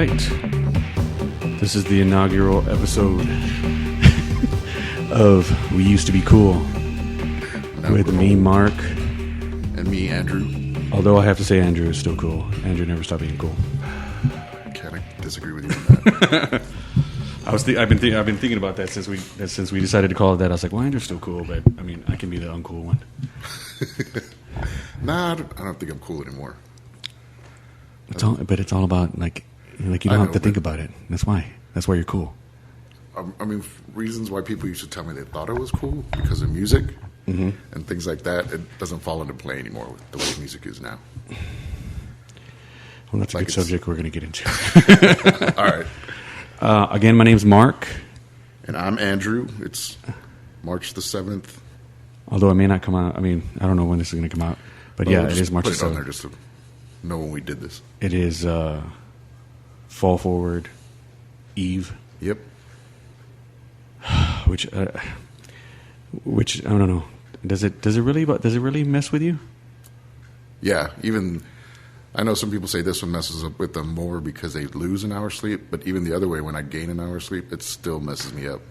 right. This is the inaugural episode of We Used to Be Cool with me, Mark. And me, Andrew. Although I have to say Andrew is still cool. Andrew never stopped being cool. I can't disagree with you on that. I've been thinking about that since we decided to call it that. I was like, well, Andrew's still cool, but I mean, I can be the uncool one. Nah, I don't think I'm cool anymore. It's all about like you don't have to think about it. That's why you're cool. I mean, reasons why people used to tell me they thought it was cool because of music and things like that. It doesn't fall into play anymore with the way music is now. Well, that's a good subject we're going to get into. All right. Again, my name's Mark. And I'm Andrew. It's March the 7th. Although it may not come out. I mean, I don't know when this is going to come out. But yeah, it is March the 7th. Put it on there just to know when we did this. It is Fall Forward Eve. Yep. Which I don't know. Does it really mess with you? Yeah, even I know some people say this one messes up with them more because they lose an hour's sleep, but even the other way, when I gain an hour's sleep, it still messes me up.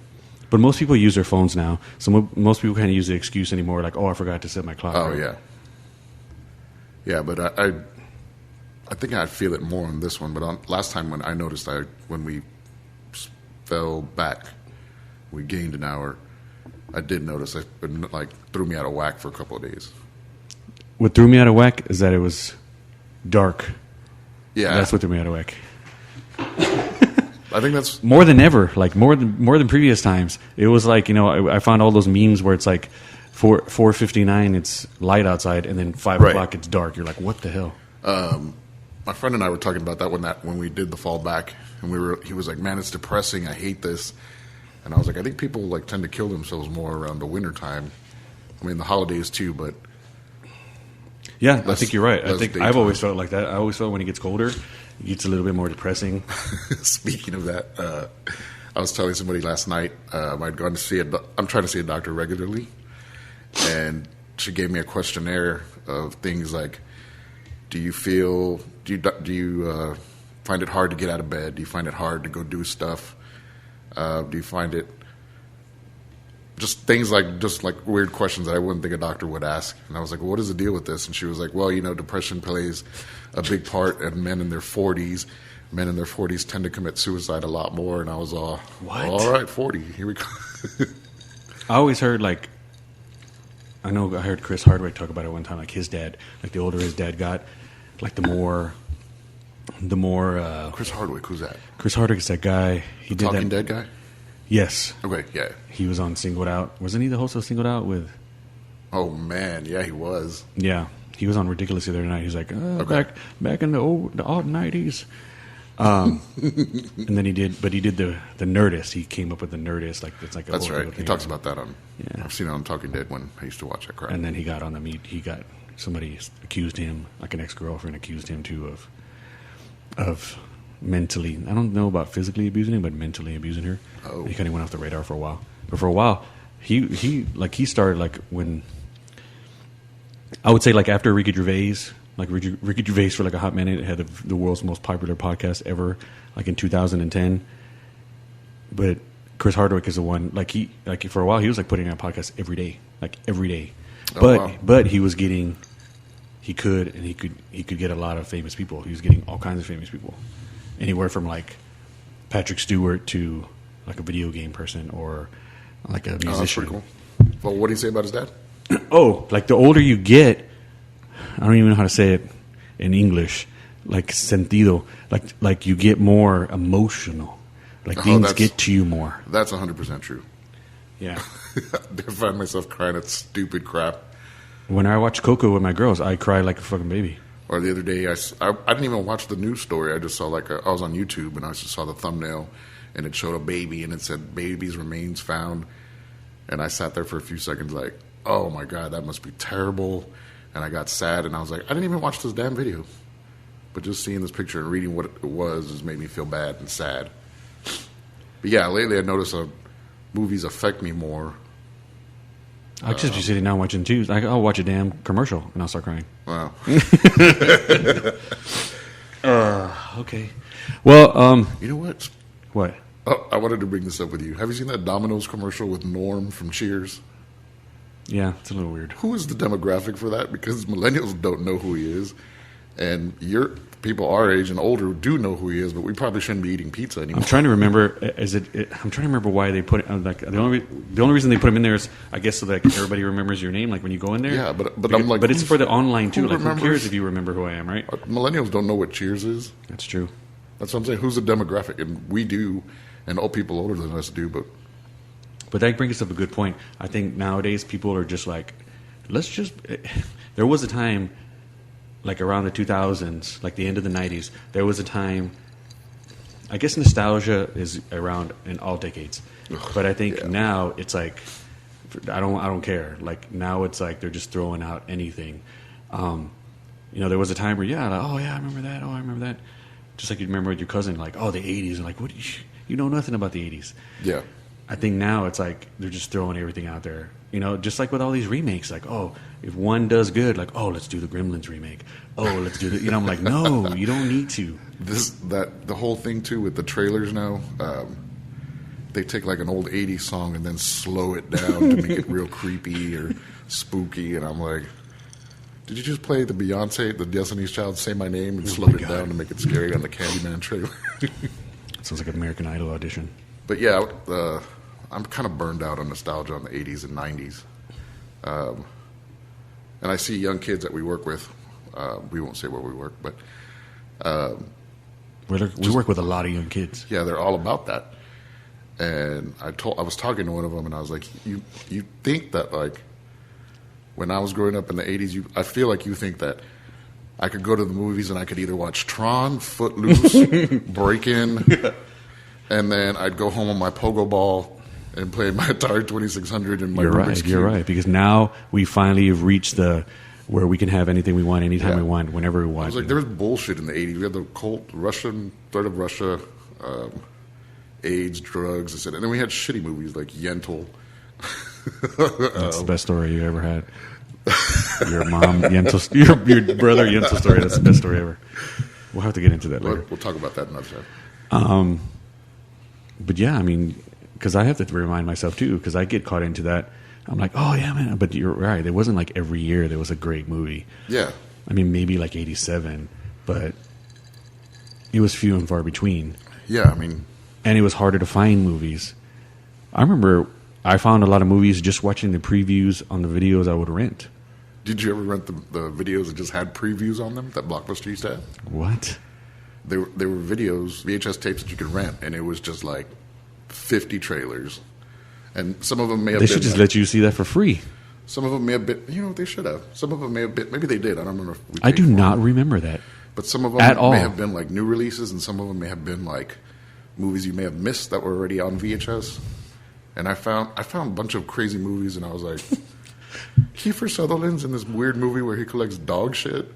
But most people use their phones now, so most people can't use the excuse anymore, like, oh, I forgot to set my clock. Oh, yeah. Yeah, but I think I feel it more on this one, but last time when I noticed when we fell back, we gained an hour, I did notice it threw me out of whack for a couple of days. What threw me out of whack is that it was dark. Yeah. That's what threw me out of whack. I think that's more than ever, like more than previous times. It was like, I found all those memes where it's like 4:59, it's light outside, and then 5 o'clock it's dark. You're like, what the hell? My friend and I were talking about that when we did the fall back, and he was like, man, it's depressing. I hate this. And I was like, I think people tend to kill themselves more around the winter time. I mean, the holidays too, but yeah, I think you're right. I think I've always felt like that. I always felt when it gets colder, it gets a little bit more depressing. Speaking of that, I was telling somebody last night I'd gone to see I'm trying to see a doctor regularly, and she gave me a questionnaire of things like, do you find it hard to get out of bed? Do you find it hard to go do stuff? Do you find it just things like weird questions that I wouldn't think a doctor would ask? And I was like, well, what is the deal with this? And she was like, well, depression plays a big part, and men in their 40s tend to commit suicide a lot more. And I was all, what? All right, 40, here we go. I always heard I heard Chris Hardwick talk about it one time, like his dad, like the older his dad got, like the more Chris Hardwick, who's that? Chris Hardwick is that guy. He did Talking Dead guy? Yes. Okay, yeah. He was on Singled Out. Wasn't he the host of Singled Out with? Oh man, yeah, he was. Yeah, he was on Ridiculous the other night. He's like, back in the old 90s. And then he did the Nerdist. He came up with the Nerdist, That's right. He talks about that on. Yeah, I've seen it on Talking Dead when I used to watch that crap. And then he got on the meet. Somebody accused him, like an ex-girlfriend accused him too of mentally, I don't know about physically abusing him, but mentally abusing her. Oh. He kind of went off the radar for a while. But for a while, he started when, I would say after Ricky Gervais, Ricky Gervais for a hot minute had the world's most popular podcast ever, in 2010. But Chris Hardwick is the one, for a while he was putting out podcasts every day. But he was getting, he could get a lot of famous people. He was getting all kinds of famous people. Anywhere from Patrick Stewart to a video game person or a musician. Oh, that's pretty cool. Well, what did he say about his dad? Oh, the older you get, I don't even know how to say it in English. Sentido, you get more emotional. Things get to you more. That's 100% true. Yeah. I find myself crying at stupid crap. When I watch Coco with my girls, I cry like a fucking baby. Or the other day, I didn't even watch the news story. I just saw I was on YouTube and I just saw the thumbnail, and it showed a baby and it said "baby's remains found," and I sat there for a few seconds oh my god, that must be terrible, and I got sad and I was like, I didn't even watch this damn video, but just seeing this picture and reading what it was just made me feel bad and sad. But yeah, lately I noticed movies affect me more. I'll just be sitting down watching too. I'll watch a damn commercial and I'll start crying. Wow. Okay. Well, You know what? what? Oh, I wanted to bring this up with you. Have you seen that Domino's commercial with Norm from Cheers? Yeah, it's a little weird. Who is the demographic for that? Because millennials don't know who he is, and people our age and older do know who he is, but we probably shouldn't be eating pizza anymore. I'm trying to remember. I'm trying to remember why they put it. Like the only reason they put him in there is, I guess, so that everybody remembers your name. Like when you go in there. Yeah, but I'm like, but it's for the online too. who Like who remembers? cares if you remember who I am, right? Millennials don't know what Cheers is. That's true. That's what I'm saying. Who's the demographic? And we do, and all people older than us do. But that brings up a good point. I think nowadays people are just like, let's just. There was a time, like around the 2000s, like the end of the 90s, there was a time. I guess nostalgia is around in all decades, but I think now it's like, I don't care. Like now it's like they're just throwing out anything. There was a time where I remember that. Oh, I remember that. Just like you remember with your cousin, like, oh, the 80s, and like, what? You know nothing about the 80s. Yeah. I think now it's like they're just throwing everything out there. Just like with all these remakes, like, oh, if one does good, like, oh, let's do the Gremlins remake. Oh, let's do the, I'm like, no, you don't need to. The whole thing too with the trailers now, they take like an old 80s song and then slow it down to make it real creepy or spooky, and I'm like, did you just play the Beyonce, the Destiny's Child, Say My Name, and slowed it down to make it scary on the Candyman trailer? Sounds like an American Idol audition. But yeah, I'm kind of burned out on nostalgia on the 80s and 90s. And I see young kids that we work with. We won't say where we work, but... we work with a lot of young kids. Yeah, they're all about that. And I was talking to one of them, and I was like, you think that, like, when I was growing up in the 80s, I feel like you think that I could go to the movies and I could either watch Tron, Footloose, Break-In, and then I'd go home on my pogo ball and play my Atari 2600 and my Rubik's Cube. You're right, because now we finally have reached where we can have anything we want, anytime we want, whenever we want. I was like, there was bullshit in the 80s. We had the threat of Russia, AIDS, drugs, and then we had shitty movies like Yentl. That's the best story you ever had. Your mom, Yentl, your brother, Yentl story. That's the best story ever. We'll have to get into that later. We'll talk about that another time. But yeah, I mean, because I have to remind myself too, because I get caught into that. I'm like, oh yeah, man. But you're right. It wasn't like every year there was a great movie. Yeah. I mean, maybe like 87, but it was few and far between. Yeah, I mean, and it was harder to find movies. I remember I found a lot of movies just watching the previews on the videos I would rent. Did you ever rent the videos that just had previews on them that Blockbuster used to have? What? They were videos, VHS tapes that you could rent, and it was just like 50 trailers. And some of them may have been... They should just let you see that for free. Some of them may have been... they should have. Some of them may have been... Maybe they did. I don't remember if we I do not remember that. But some of them may have been like new releases, and some of them may have been like movies you may have missed that were already on VHS. And I found a bunch of crazy movies, and I was like, Kiefer Sutherland's in this weird movie where he collects dog shit,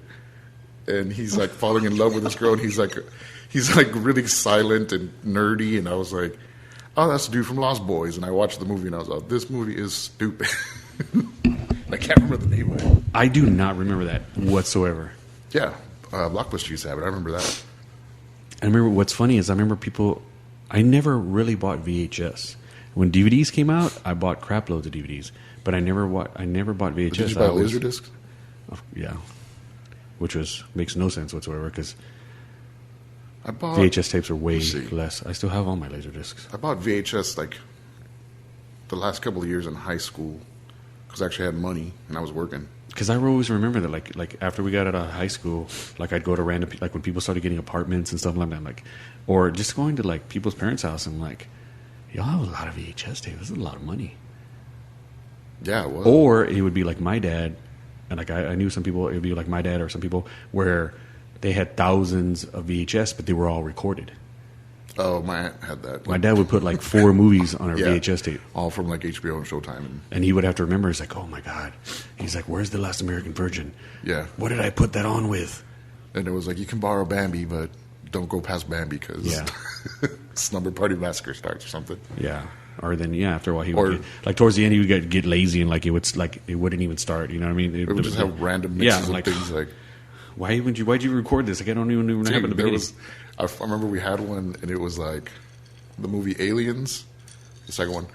and he's like falling in love with this girl, and he's like really silent and nerdy, and I was like, oh, that's the dude from Lost Boys, and I watched the movie, and I was like, this movie is stupid. I can't remember the name of it. I do not remember that whatsoever. Yeah, Blockbuster used to have it. I remember that. I remember what's funny is I never really bought VHS. When DVDs came out, I bought crap loads of DVDs, but I never bought VHS. Did you buy Laserdiscs? Yeah, which makes no sense whatsoever because I bought VHS tapes are way less. I still have all my Laserdiscs. I bought VHS like the last couple of years in high school because I actually had money and I was working. Because I always remember that, like after we got out of high school, like I'd go to random, like when people started getting apartments and stuff like that, like, or just going to like people's parents' house and like, y'all have a lot of VHS tapes. This is a lot of money. Yeah, it was. Or it would be like my dad, and like I knew some people. It would be like my dad or some people where they had thousands of VHS, but they were all recorded. Oh, my aunt had that. My dad would put like 4 movies on a VHS tape. All from like HBO and Showtime. And he would have to remember, he's like, oh my God. He's like, where's The Last American Virgin? Yeah. What did I put that on with? And it was like, you can borrow Bambi, but don't go past Bambi because Slumber Party Massacre starts or something. Yeah. Or then, after a while, he would like towards the end, he would get lazy and like it wouldn't even start. You know what I mean? It would just have random mixes of things like. Why'd you record this? Like, I don't even know what happened to the beginning. I remember we had one, and it was like the movie Aliens, the second one,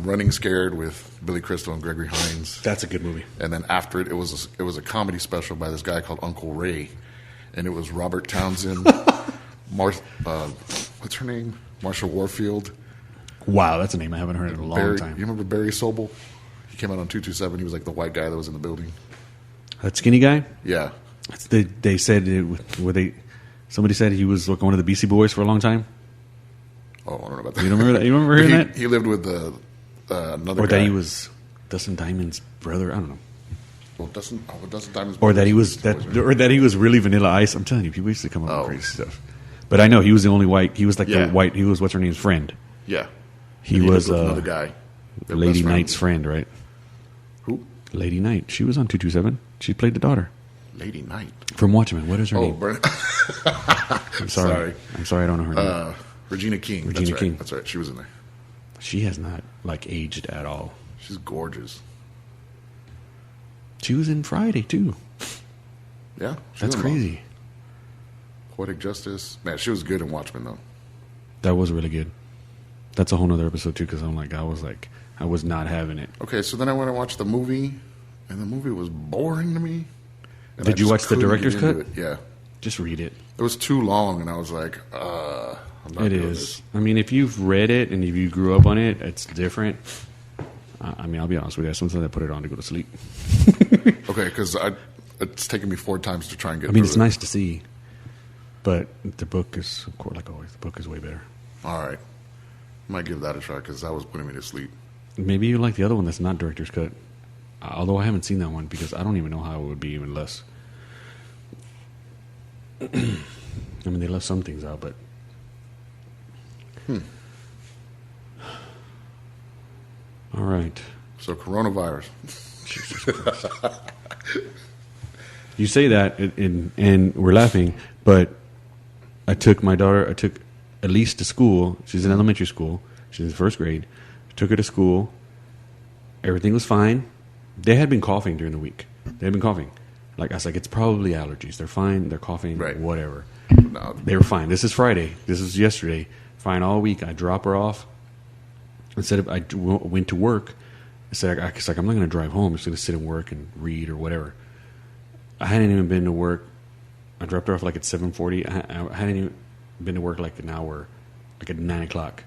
Running Scared with Billy Crystal and Gregory Hines. That's a good movie. And then after it was a comedy special by this guy called Uncle Ray, and it was Robert Townsend, what's her name? Marsha Warfield. Wow, that's a name I haven't heard in a long time. You remember Barry Sobel? He came out on 227. He was like the white guy that was in the building. That skinny guy? Yeah. They said somebody said he was like one of the BC Boys for a long time. Oh, I don't know about that. You don't remember that? You remember hearing that? He lived with another or guy. That he was Dustin Diamond's brother. I don't know. Well, Dustin Diamond's or that he was that he was really Vanilla Ice. I'm telling you, people used to come up with crazy stuff. But I know he was the only white. He was like the white. He was what's her name's friend. Yeah. He was another guy. Lady Knight's friend, right? Who? Lady Knight. She was on 227. She played the daughter. Lady Knight from Watchmen. What is her name? I'm sorry. I'm sorry. I don't know her name. Regina King. Regina King. That's right. She was in there. She has not aged at all. She's gorgeous. She was in Friday too. Yeah, that's crazy. Poetic Justice. Man, she was good in Watchmen though. That was really good. That's a whole nother episode too, because I was not having it. Okay, so then I went and watched the movie, and the movie was boring to me. Did you watch the director's cut? Yeah. Just read it. It was too long, and I was like, I'm not doing this. I mean, if you've read it and if you grew up on it, it's different. I mean, I'll be honest with you. Sometimes I put it on to go to sleep. Okay, because it's taken me 4 times to try and get. I mean, it's nice to see, but the book is, of course, like always, the book is way better. All right, I might give that a try because that was putting me to sleep. Maybe you like the other one that's not director's cut. Although I haven't seen that one because I don't even know how it would be even less. I mean, they left some things out, but. All right. So coronavirus. Jesus Christ. You say that, and we're laughing, but I took Elise to school. She's in elementary school. She's in 1st grade. I took her to school. Everything was fine. They had been coughing during the week. They had been coughing. Like I was like, it's probably allergies. They're fine. They're coughing. Right. Whatever. No. They were fine. This is Friday. This is yesterday. Fine all week. I drop her off. Instead of I went to work. It's like I'm not going to drive home. I'm just going to sit and work and read or whatever. I hadn't even been to work. I dropped her off like at 7:40. I hadn't even been to work like an hour, like at 9 o'clock.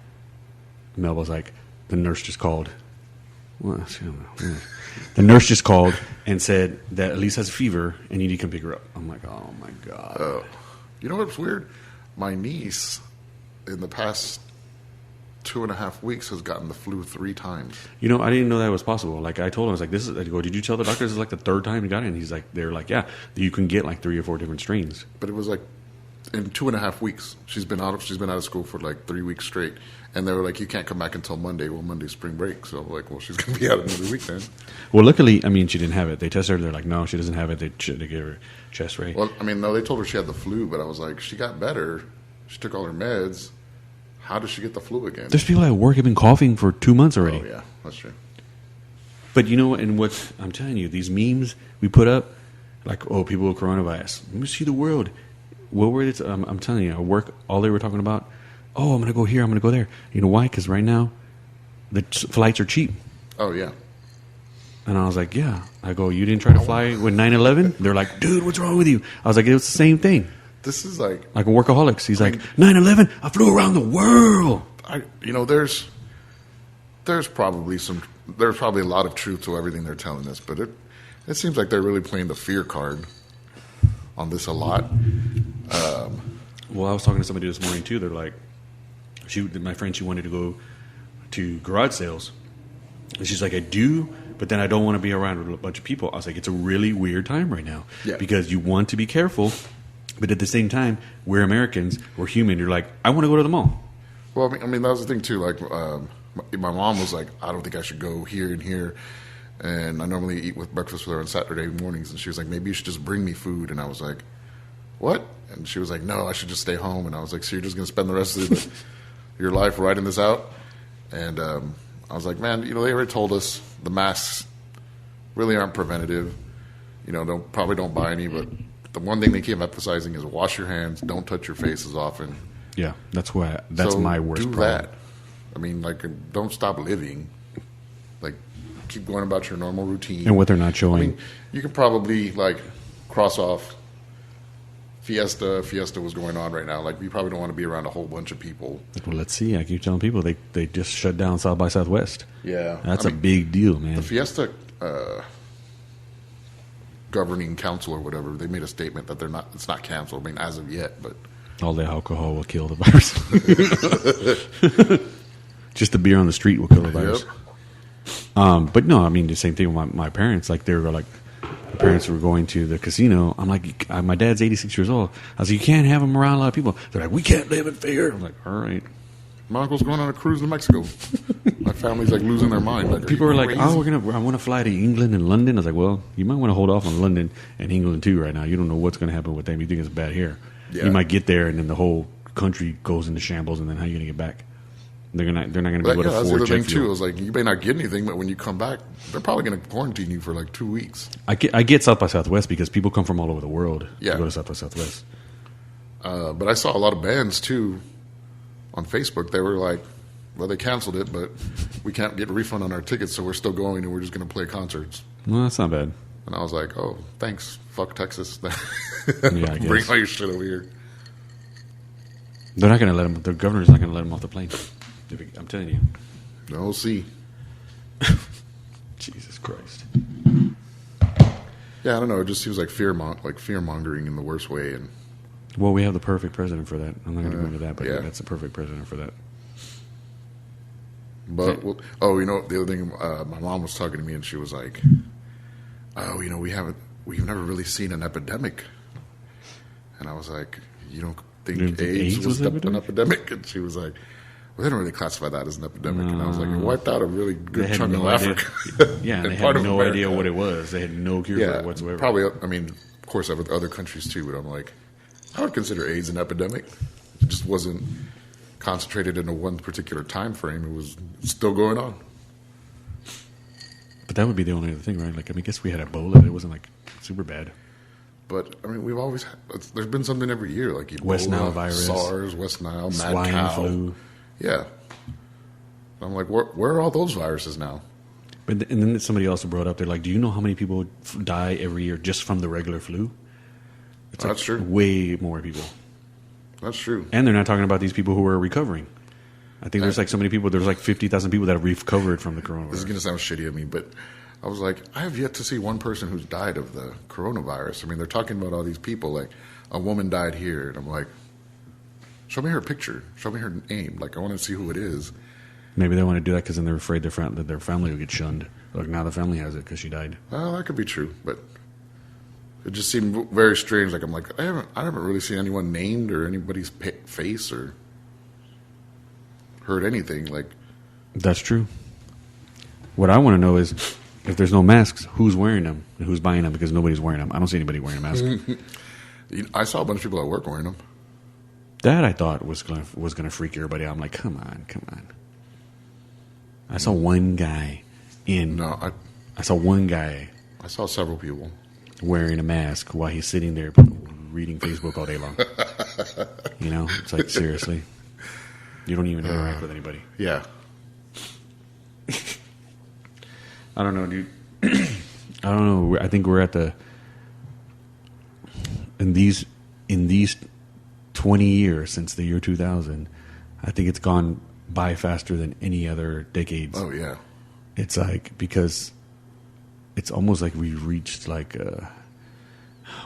Mel was like, the nurse just called. Well, the nurse just called and said that Elise has a fever and you need to come pick her up. I'm like, oh my God. You know what's weird? My niece, in the past 2.5 weeks, has gotten the flu 3 times. You know, I didn't know that was possible. Like I told him, I was like, I go, did you tell the doctor this is like the 3rd time you got it? And he's like, they're like, yeah, you can get like 3 or 4 different strains. But it was like in 2.5 weeks. She's been out of school for like 3 weeks straight. And they were like, you can't come back until Monday. Well, Monday's spring break. So like, well, she's going to be out another week then. Well, luckily, I mean, she didn't have it. They tested her. They're like, no, she doesn't have it. They gave her chest ray. Well, I mean, no, they told her she had the flu, but I was like, she got better. She took all her meds. How does she get the flu again? There's people at work have been coughing for 2 months already. Oh, yeah, that's true. But you know what? And what I'm telling you, these memes we put up, like, oh, people with coronavirus. Let me see the world. What were it? I'm telling you, at work, all they were talking about, oh, I'm going to go here, I'm going to go there. You know why? Because right now, the flights are cheap. Oh, yeah. And I was like, yeah. I go, you didn't try to fly with 9/11? They're like, dude, what's wrong with you? I was like, it was the same thing. This is like a workaholics. He's like, 9/11, I flew around the world. There's probably a lot of truth to everything they're telling us, but it seems like they're really playing the fear card on this a lot. Well, I was talking to somebody this morning too. They're like, my friend, she wanted to go to garage sales, and she's like, I do, but then I don't want to be around a bunch of people. I was like, it's a really weird time right now because you want to be careful, but at the same time, we're Americans, we're human. You're like, I want to go to the mall. Well, I mean that was the thing too. Like, my mom was like, I don't think I should go here and here. And I normally eat with breakfast with her on Saturday mornings, and she was like, maybe you should just bring me food. And I was like, what? And she was like, no, I should just stay home. And I was like, so you're just going to spend the rest of your life writing this out? And I was like, man, they already told us the masks really aren't preventative. Probably don't buy any, but the one thing they keep emphasizing is wash your hands, don't touch your face as often. Yeah, that's my worst problem. That. I mean, like, don't stop living. Like, keep going about your normal routine. And what they're not showing. I mean, you can probably, like, cross off Fiesta. Fiesta was going on right now. Like, you probably don't want to be around a whole bunch of people. Well, let's see. I keep telling people they just shut down South by Southwest. Yeah. That's a big deal, man. The Fiesta governing council or whatever, they made a statement that it's not canceled. I mean, as of yet, but... All the alcohol will kill the virus. Just the beer on the street will kill the virus. Yep. But no, I mean, the same thing with my parents. Like, they were like... My parents were going to the casino. I'm like, my dad's 86 years old. I was like, you can't have him around a lot of people. They're like, we can't live in fear. I'm like, all right. My uncle's going on a cruise to Mexico. My family's like losing their mind. Like, people are like, I want to fly to England and London. I was like, well, you might want to hold off on London and England too right now. You don't know what's going to happen with them. You think it's bad here. Yeah. You might get there and then the whole country goes into shambles, and then how are you going to get back? They're not going to be able to afford that's the jet thing too. I was like, you may not get anything, but when you come back, they're probably going to quarantine you for like 2 weeks. I get South by Southwest because people come from all over the world to go to South by Southwest. But I saw a lot of bands too on Facebook. They were like, well, they canceled it, but we can't get a refund on our tickets, so we're still going, and we're just going to play concerts. Well, that's not bad. And I was like, oh, thanks. Fuck Texas. Yeah, I guess. Bring all your shit over here. They're not going to let them. The governor's not going to let them off the plane. I'm telling you. We'll see. Jesus Christ. Yeah, I don't know. It just seems like fear mongering in the worst way. And well, we have the perfect president for that. I'm not going to go into that, but yeah, that's the perfect president for that. But the other thing, my mom was talking to me, and she was like, "Oh, we've never really seen an epidemic." And I was like, "You don't think AIDS was an epidemic?" And she was like, well, they don't really classify that as an epidemic. And I was like, it wiped out a really good chunk of Africa. Yeah, they had no idea what it was. They had no cure for it whatsoever. Probably, I mean, of course, other countries too, but I'm like, I would consider AIDS an epidemic. It just wasn't concentrated into one particular time frame. It was still going on. But that would be the only other thing, right? Like, I mean, I guess we had Ebola. It wasn't, like, super bad. But, I mean, we've always there's been something every year, like Ebola, West Nile virus, SARS, West Nile, mad swine cow. flu. Yeah. I'm like, where are all those viruses now? And then somebody also brought up, they're like, do you know how many people die every year just from the regular flu? That's true. Way more people. That's true. And they're not talking about these people who are recovering. I think there's like so many people, there's like 50,000 people that have recovered from the coronavirus. This is going to sound shitty of me, but I was like, I have yet to see one person who's died of the coronavirus. I mean, they're talking about all these people, like a woman died here, and I'm like, show me her picture. Show me her name. Like, I want to see who it is. Maybe they want to do that because then they're afraid that their family will get shunned. Like, now the family has it because she died. Well, that could be true, but it just seemed very strange. Like, I'm like, I haven't really seen anyone named or anybody's face or heard anything. Like, that's true. What I want to know is if there's no masks, who's wearing them and who's buying them, because nobody's wearing them. I don't see anybody wearing a mask. I saw a bunch of people at work wearing them. That I thought was gonna freak everybody out. I'm like, come on. I saw one guy I saw one guy. I saw several people wearing a mask while he's sitting there reading Facebook all day long. You know, it's like, seriously, you don't even interact with anybody. Yeah. I don't know, dude. I don't know. I think we're at in these 20 years since the year 2000, I think it's gone by faster than any other decades. Oh, yeah. It's like, because it's almost like we reached like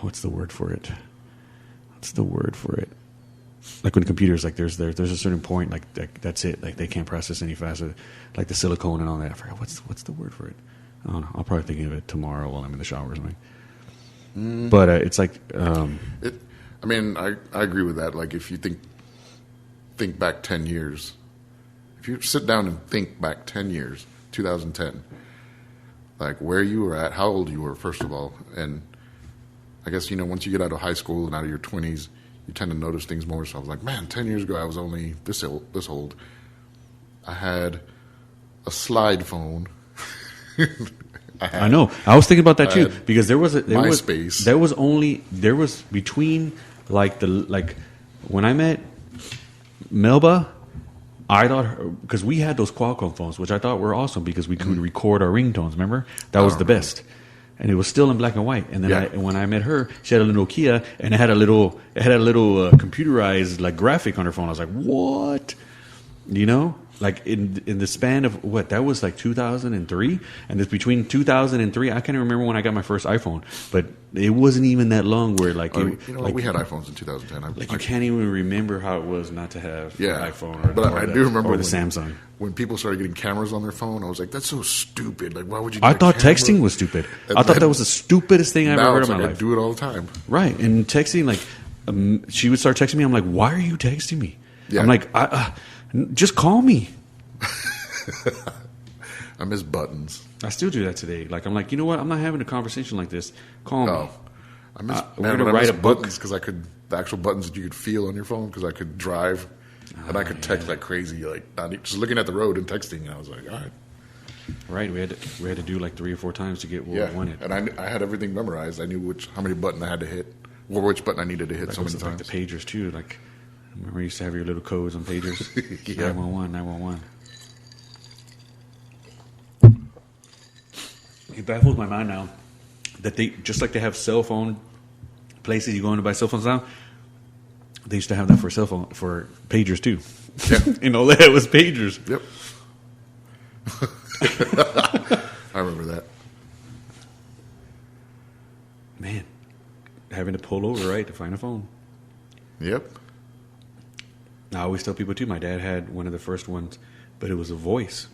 what's the word for it? Like when computers, like there's a certain point, like that's it. Like they can't process any faster. Like the silicone and all that. I forgot what's the word for it. I don't know. I'll probably think of it tomorrow while I'm in the shower or something. But it's like I mean, I agree with that. Like, if you think back 10 years, if you sit down and think back 10 years, 2010, like where you were at, how old you were, first of all, and I guess, once you get out of high school and out of your 20s, you tend to notice things more. So I was like, man, 10 years ago I was only this old. I had a slide phone. I know. I was thinking about that too because there was MySpace. There was between like when I met Melba, I thought because we had those Qualcomm phones, which I thought were awesome because we could record our ringtones. Remember, that was the best, and it was still in black and white. And then when I met her, she had a little Nokia, and it had a little computerized like graphic on her phone. I was like, what? You know. Like in the span of what that was like 2003, and it's between 2003. I can't remember when I got my first iPhone, but it wasn't even that long. Where like we had iPhones in 2010. You can't even remember how it was not to have an iPhone. I do remember the Samsung. When people started getting cameras on their phone, I was like, "That's so stupid! Like, why would you?" I thought texting was stupid. I thought that was the stupidest thing I ever heard in my life. I do it all the time. Right, and texting like she would start texting me. I'm like, "Why are you texting me?" Yeah. I'm like, just call me. I miss buttons. I still do that today. Like I'm like, you know what? I'm not having a conversation like this. Call me. I miss. We're gonna write a book because the actual buttons that you could feel on your phone because I could drive and I could text like crazy, like just looking at the road and texting. And I was like, all right. Right. We had to do like 3 or 4 times to get what we wanted. And I had everything memorized. I knew how many buttons I had to hit, or which button I needed to hit so many times. Like the pagers too. Like remember you used to have your little codes on pagers. 911, 911. It baffles my mind now that they just like they have cell phone places you go in to buy cell phones now. They used to have that for cell phone for pagers too. Yeah. And all they had was pagers. Yep. I remember that. Man, having to pull over right to find a phone. Yep. I always tell people too. My dad had one of the first ones, but it was a voice.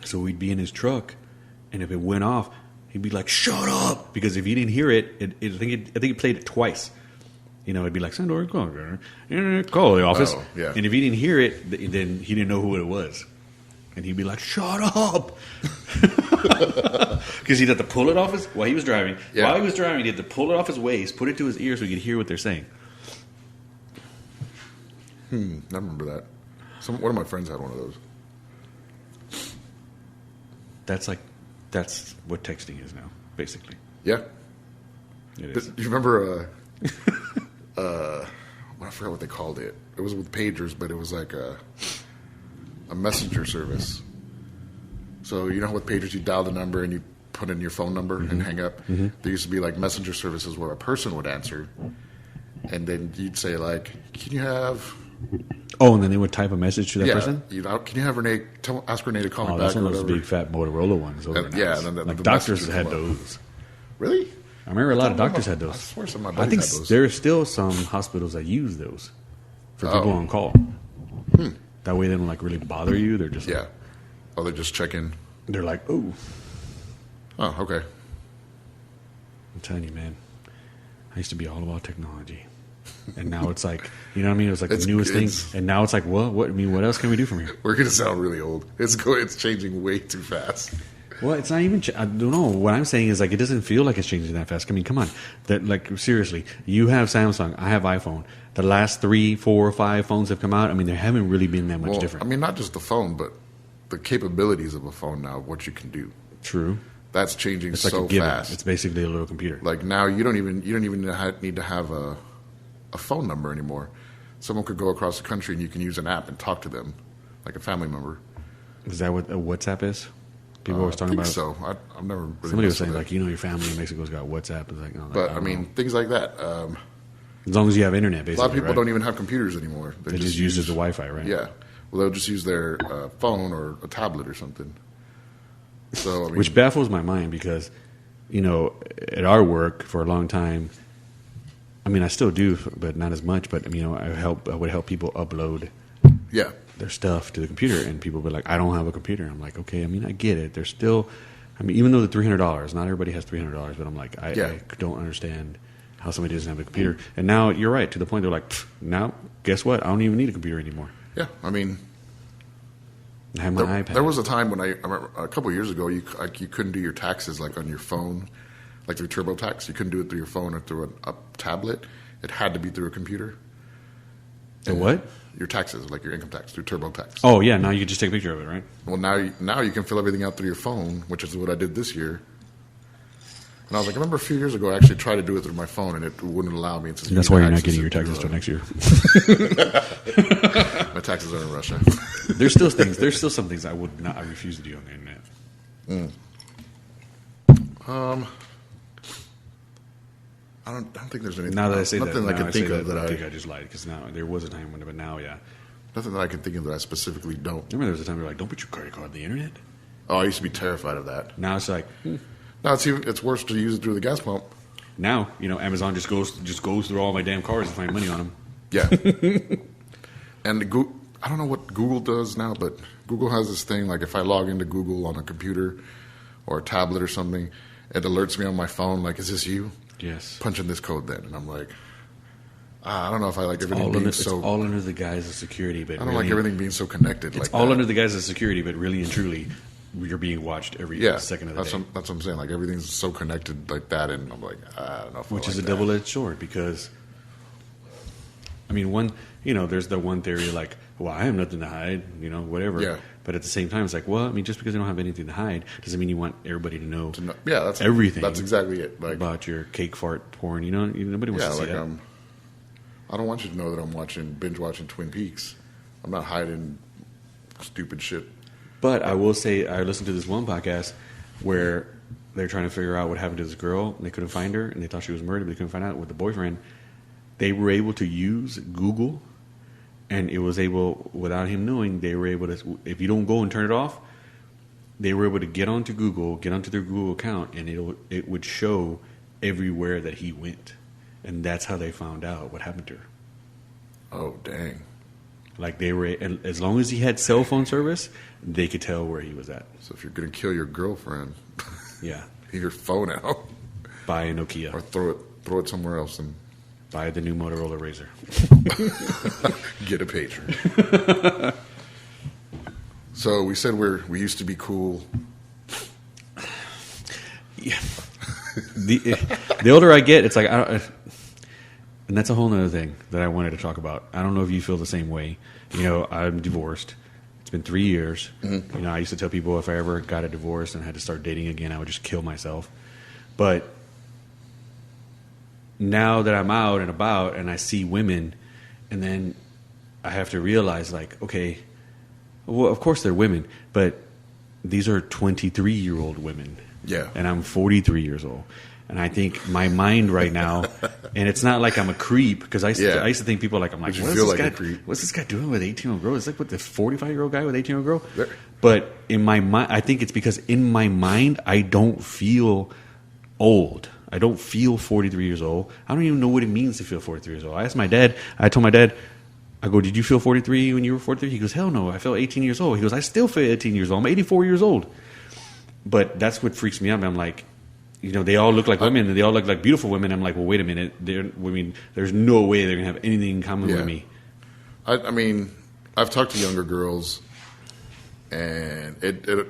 So we'd be in his truck. And if it went off, he'd be like, "Shut up!" Because if you didn't hear it, I think it played it twice. You know, it'd be like, "Sandor, call the office." Oh, yeah. And if he didn't hear it, then he didn't know who it was. And he'd be like, "Shut up!" Because he'd have to pull it off while he was driving. Yeah. While he was driving, he had to pull it off his waist, put it to his ear so he could hear what they're saying. I remember that. One of my friends had one of those. That's what texting is now, basically. Yeah. It is. Do you remember, I forgot what they called it. It was with pagers, but it was like a messenger service. So you know with pagers, you dial the number and you put in your phone number and hang up. Mm-hmm. There used to be like messenger services where a person would answer. And then you'd say like, "Can you have..." Oh, and then they would type a message to that person? Can you have Renee, ask Renee to call me back? That's one of those big fat Motorola ones. Those and then like doctors had those. Really? I remember a lot of doctors had those. I swear some of my buddies had those. There are still some hospitals that use those for people on call. That way they don't like really bother you. They're just they're just checking. They're like, "Oh, okay." I'm telling you, man. I used to be all about technology. And now it's like, you know what I mean? It was like the newest thing. And now it's like, what? I mean, what else can we do from here? We're going to sound really old. It's changing way too fast. Well, it's not even, I don't know. What I'm saying is like, it doesn't feel like it's changing that fast. I mean, come on. Like, seriously, you have Samsung. I have iPhone. The last 3, 4, 5 phones have come out. I mean, there haven't really been that much different. I mean, not just the phone, but the capabilities of a phone now, what you can do. True. That's changing it's like so fast. It's basically a little computer. Like now, you don't even need to have a phone number anymore. Someone could go across the country and you can use an app and talk to them like a family member. Is that what a WhatsApp is? People always talking about it. So I've never really somebody was saying like, you know, your family in Mexico's got WhatsApp. It's like, oh, but I mean things like that. As long as you have internet, basically. A lot of people don't even have computers anymore. They just use the Wi-Fi, right? Yeah. Well, they'll just use their phone or a tablet or something. So I mean, which baffles my mind because, you know, at our work for a long time. I mean, I still do, but not as much. But you know, I would help people upload, their stuff to the computer, and people would be like, "I don't have a computer." I'm like, "Okay, I mean, I get it. There's still, I mean, even though the $300, not everybody has $300, but I'm like, I don't understand how somebody doesn't have a computer." And now you're right to the point they're like, "Now, guess what? I don't even need a computer anymore." Yeah, I mean, I have my iPad. There was a time when I remember a couple of years ago, you couldn't do your taxes like on your phone. Like through TurboTax, you couldn't do it through your phone or through a tablet. It had to be through a computer. The what? your taxes, like your income tax, through TurboTax. Oh yeah, now you can just take a picture of it, right? Well, now you can fill everything out through your phone, which is what I did this year. And I was like, I remember a few years ago, I actually tried to do it through my phone, and it wouldn't allow me. That's why you're not getting your taxes till next year. My taxes are in Russia. There's still some things I refuse to do on the internet. I don't think there's anything. Now that I say nothing that, I can think of that I think I just lied because now there was a time when, but now, yeah. Nothing that I can think of that I specifically don't. Remember there was a time where like, don't put your credit card on the internet. Oh, I used to be terrified of that. Now it's like, Now it's worse to use it through the gas pump. now Amazon just goes through all my damn cars and find money on them. Yeah. And I don't know what Google does now, but Google has this thing like if I log into Google on a computer or a tablet or something, it alerts me on my phone like, is this you? Yes. Punch in this code then. And I'm like, I don't know if I like everything being so... It's all under the guise of security, but I don't like everything being so connected like that. It's all under the guise of security, but really and truly, you're being watched every second of the day. That's what I'm saying. Like everything's so connected like that, and I'm like, I don't know if Which I is like a double-edged sword because, I mean, there's the one theory like, well, I have nothing to hide, whatever. Yeah. But at the same time, it's like, well, I mean, just because you don't have anything to hide doesn't mean you want everybody to know that's everything. That's exactly it. Like, about your cake fart porn. Nobody wants to see that. I don't want you to know that I'm binge watching Twin Peaks. I'm not hiding stupid shit. But I will say, I listened to this one podcast where they're trying to figure out what happened to this girl, and they couldn't find her, and they thought she was murdered, but they couldn't find out with the boyfriend. They were able to use Google, and it was able, without him knowing, they were able to, if you don't go and turn it off, they were able to get onto their Google account, and it would show everywhere that he went. And that's how they found out what happened to her. Oh, dang. Like as long as he had cell phone service, they could tell where he was at. So if you're going to kill your girlfriend, yeah, leave your phone out. Buy a Nokia. Or throw it somewhere else and buy the new Motorola Razr. Get a pager. So we said we used to be cool. Yeah. The older I get, it's like and that's a whole other thing that I wanted to talk about. I don't know if you feel the same way. I'm divorced. It's been 3 years. Mm-hmm. I used to tell people if I ever got a divorce and had to start dating again, I would just kill myself. But now that I'm out and about and I see women, and then I have to realize, like, okay, well, of course they're women, but these are 23-year-old women. Yeah. And I'm 43 years old. And I think my mind right now, and it's not like I'm a creep, because I used to think people I'm like, what's this guy doing with 18-year-old girl? It's like with the 45-year-old guy with 18-year-old girl. Yeah. But in my mind, I think it's because in my mind, I don't feel old. I don't feel 43 years old. I don't even know what it means to feel 43 years old. I asked my dad, I told my dad, I go, did you feel 43 when you were 43? He goes, hell no, I felt 18 years old. He goes, I still feel 18 years old. I'm 84 years old. But that's what freaks me out. I'm like, they all look like women, and they all look like beautiful women. I'm like, well, wait a minute. There's no way they're going to have anything in common with me. I mean, I've talked to younger girls, and it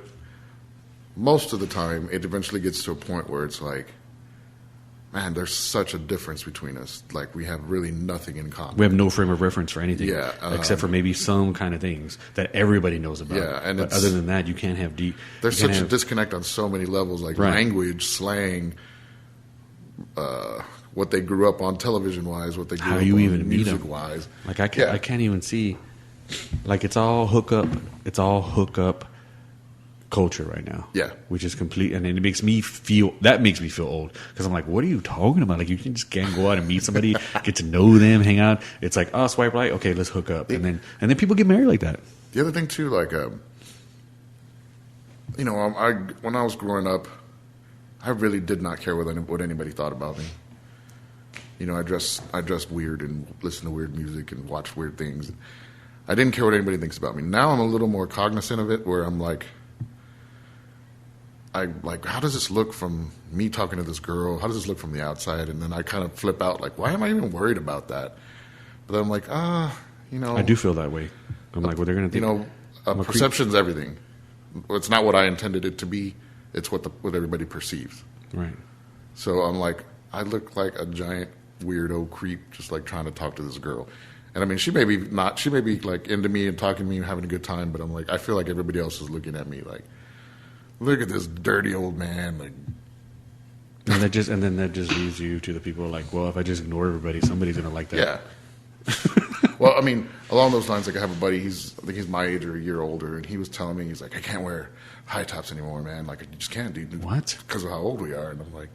most of the time, it eventually gets to a point where it's like, man, there's such a difference between us. Like, we have really nothing in common. We have no frame of reference for anything. Yeah, except for maybe some kind of things that everybody knows about. Yeah, but other than that, you can't have deep. There's such a disconnect on so many levels, like language, slang, what they grew up on television-wise, what they grew up on music-wise. Like, I can't even see. Like, it's all hookup. It's all hookup culture right now. Yeah. Which is complete, and it makes me feel old, because I'm like, what are you talking about? Like, you can just can't go out and meet somebody, get to know them, hang out. It's like, oh, swipe right, okay, let's hook up. And then people get married like that. The other thing too, like, when I was growing up, I really did not care what anybody thought about me. I dressed weird and listened to weird music and watched weird things. I didn't care what anybody thinks about me. Now I'm a little more cognizant of it, where I'm like, how does this look from me talking to this girl? How does this look from the outside? And then I kind of flip out, like, why am I even worried about that? But then I'm like, I do feel that way. I'm like, well, they're going to think. Perception's everything. It's not what I intended it to be. It's what everybody perceives. Right. So I'm like, I look like a giant weirdo creep, just like trying to talk to this girl. And I mean, she may be not. She may be like into me and talking to me and having a good time. But I'm like, I feel like everybody else is looking at me like, look at this dirty old man. Like, and then that just leaves you to the people like, well, if I just ignore everybody, somebody's gonna like that. Yeah. Well, I mean, along those lines, like I have a buddy. I think he's my age or a year older, and he was telling me, he's like, I can't wear high tops anymore, man. Like, you just can't, dude. What? Because of how old we are. And I'm like,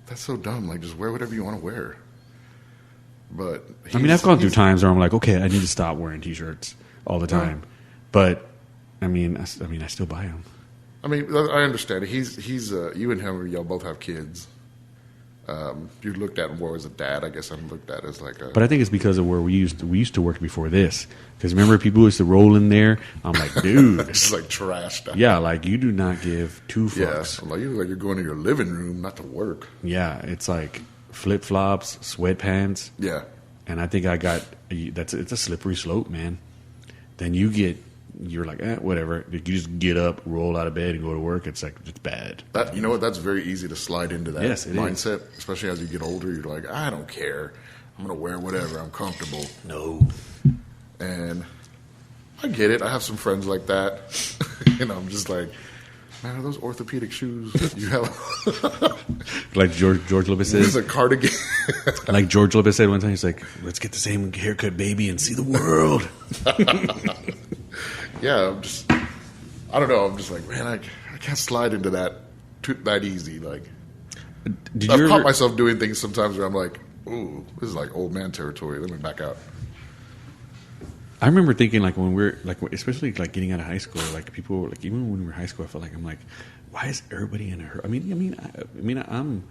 that's so dumb. Like, just wear whatever you want to wear. But I mean, I've gone through times where I'm like, okay, I need to stop wearing T-shirts all the time. Yeah. But I mean, I still buy them. I mean, I understand. He's you and him, y'all both have kids. You looked at him more as a dad. I guess I'm looked at as like a. But I think it's because of where we used to work before this. Because remember, people used to roll in there. I'm like, dude, it's like trash. Yeah, like you do not give two fucks. Yeah, I'm like you're going to your living room, not to work. Yeah, it's like flip flops, sweatpants. Yeah, and I think it's a slippery slope, man. Then you're like, whatever. You just get up, roll out of bed, and go to work. It's like, it's bad. That, you know what? That's very easy to slide into that mindset, is. Especially as you get older. You're like, I don't care. I'm going to wear whatever. I'm comfortable. No. And I get it. I have some friends like that. And I'm just like, man, are those orthopedic shoes you have? Like George Lopez said. This is a cardigan. Like George Lopez said one time, he's like, let's get the same haircut, baby, and see the world. Yeah, I don't know. I'm just like, man, I can't slide into that easy. Like, I've caught myself doing things sometimes where I'm like, ooh, this is like old man territory. Let me back out. I remember thinking, like, when we're like, especially like getting out of high school, like people, like even when we were in high school, I felt like I'm like, why is everybody in a hurry? I mean,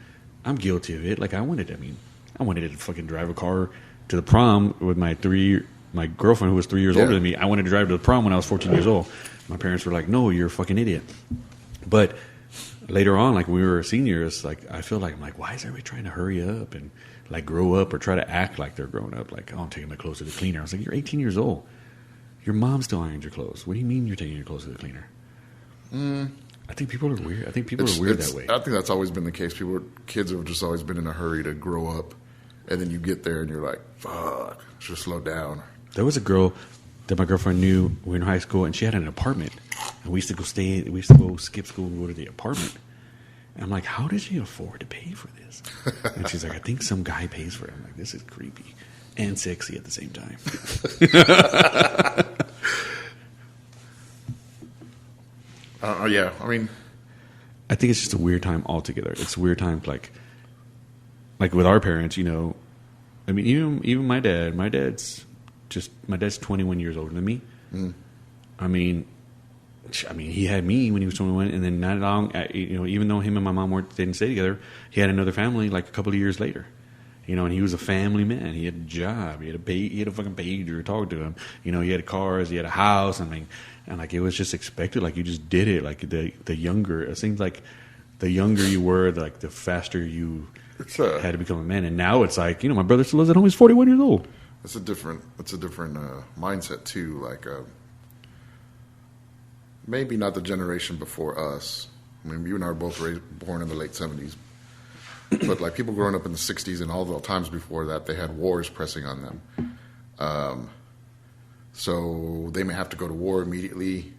I'm guilty of it. Like, I wanted to fucking drive a car to the prom with my girlfriend who was 3 years older than me. I wanted to drive to the prom when I was 14 years old. My parents were like, no, you're a fucking idiot. But later on, like when we were seniors, like I feel like I'm like, why is everybody trying to hurry up and like grow up or try to act like they're grown up? Like, oh, I'm taking my clothes to the cleaner. I was like, you're 18 years old. Your mom still irons your clothes. What do you mean you're taking your clothes to the cleaner? I think people are weird. I think people are weird that way. I think that's always been the case. Kids have just always been in a hurry to grow up, and then you get there and you're like, fuck, should slow down. There was a girl that my girlfriend knew when we were in high school, and she had an apartment. And we used to go skip school and go to the apartment. And I'm like, how did she afford to pay for this? And she's like, I think some guy pays for it. I'm like, this is creepy and sexy at the same time. Yeah, I mean, I think it's just a weird time altogether. It's a weird time, like with our parents, you know. I mean, even my dad. My dad's 21 years older than me. I mean, he had me when he was 21, and then not long, you know, even though him and my mom didn't stay together, he had another family like a couple of years later. You know, and he was a family man. He had a job. He had a fucking pager to talk to him. You know, he had cars. He had a house. I mean, and like it was just expected. Like you just did it. Like the younger, it seems like the younger you were, like the faster you had to become a man. And now it's like, you know, my brother still lives at home. He's 41 years old. It's a different mindset too. Like maybe not the generation before us. I mean, you and I were both born in the late 70s. But like people growing up in the 60s and all the times before that, they had wars pressing on them. So they may have to go to war immediately.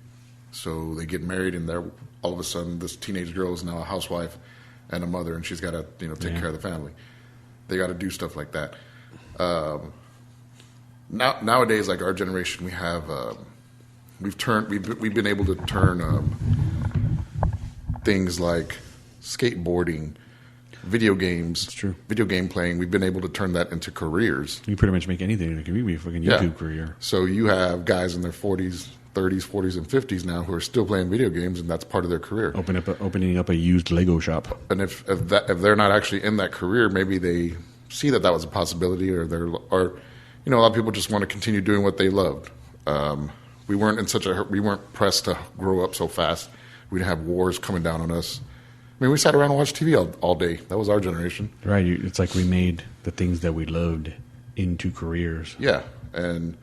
So they get married, and they're all of a sudden this teenage girl is now a housewife and a mother, and she's got to take care of the family. They got to do stuff like that. Nowadays, like our generation, we have we've been able to turn things like skateboarding, video games, That's true. Video game playing. We've been able to turn that into careers. You pretty much make anything. It can be a fucking YouTube career. So you have guys in their 40s, 30s, 40s, and 50s now who are still playing video games, and that's part of their career. Opening up a used Lego shop. And if they're not actually in that career, maybe they see that was a possibility, or a lot of people just want to continue doing what they loved. We weren't pressed to grow up so fast. We didn't have wars coming down on us. I mean, we sat around and watched TV all day. That was our generation. Right. It's like we made the things that we loved into careers. Yeah. And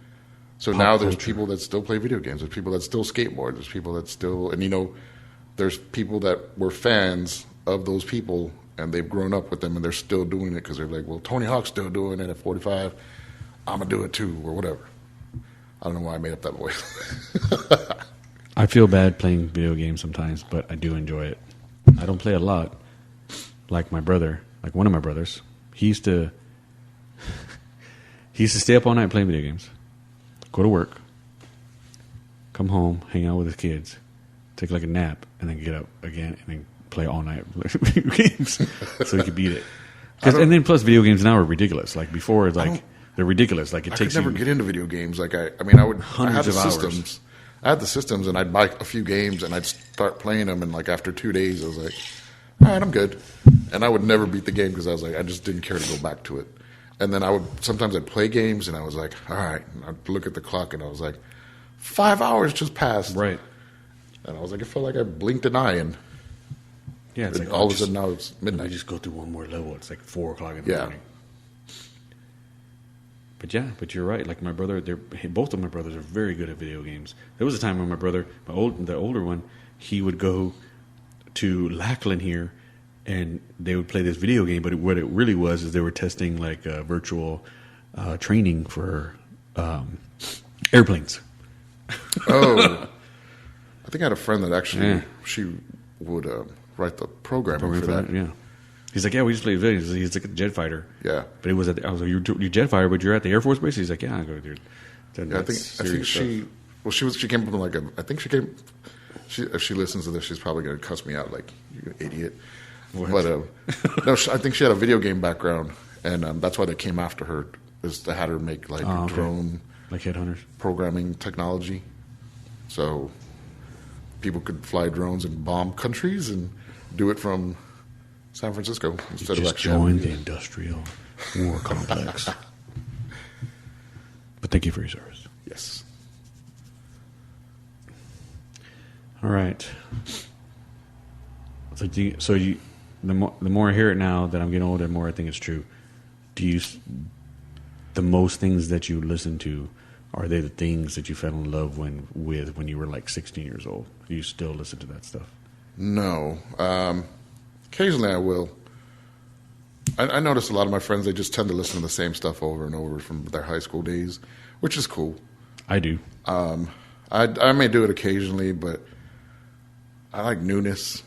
so now there's people that still play video games. There's people that still skateboard. There's people that still... And, there's people that were fans of those people, and they've grown up with them, and they're still doing it because they're like, well, Tony Hawk's still doing it at 45. I'm gonna do it too, or whatever. I don't know why I made up that voice. I feel bad playing video games sometimes, but I do enjoy it. I don't play a lot, like my brother, like one of my brothers. He used to stay up all night playing video games, go to work, come home, hang out with his kids, take like a nap, and then get up again and then play all night video games so he could beat it. And then plus video games now are ridiculous. Like before, it's like they're ridiculous. Like it takes I could never get into video games. Like I would hundreds of systems. I had the systems, and I'd buy a few games, and I'd start playing them, and like after 2 days, I was like, all right, I'm good. And I would never beat the game because I was like, I just didn't care to go back to it. And then sometimes I'd play games, and I was like, all right. And I'd look at the clock, and I was like, 5 hours just passed. Right. And I was like, it felt like I blinked an eye, and it's like all of a sudden now it's midnight. We just go through one more level. It's like 4 o'clock in the morning. But you're right. Like my brother, both of my brothers are very good at video games. There was a time when my brother, the older one, he would go to Lackland here, and they would play this video game. But what it really was is they were testing like virtual training for airplanes. Oh, I think I had a friend that actually she would write the programming for that. Yeah. He's like, yeah, we just played video games. He's like a jet fighter. Yeah. But it was I was like, you're jet fighter, but you're at the Air Force Base? He's like, yeah, I go, dude. Yeah, I think she came from like if she listens to this, she's probably going to cuss me out like, you idiot. What? But no, I think she had a video game background, and that's why they came after her, is they had her make like drone, like headhunters, programming technology, so people could fly drones and bomb countries and do it from San Francisco instead of just join the industrial war complex. But thank you for your service. Yes. All right. So the more I hear it now that I'm getting older, the more I think it's true. The most things that you listen to, are they the things that you fell in love with when you were like 16 years old? Do you still listen to that stuff? No. Occasionally I will. I notice a lot of my friends, they just tend to listen to the same stuff over and over from their high school days, which is cool. I do. I may do it occasionally, but I like newness.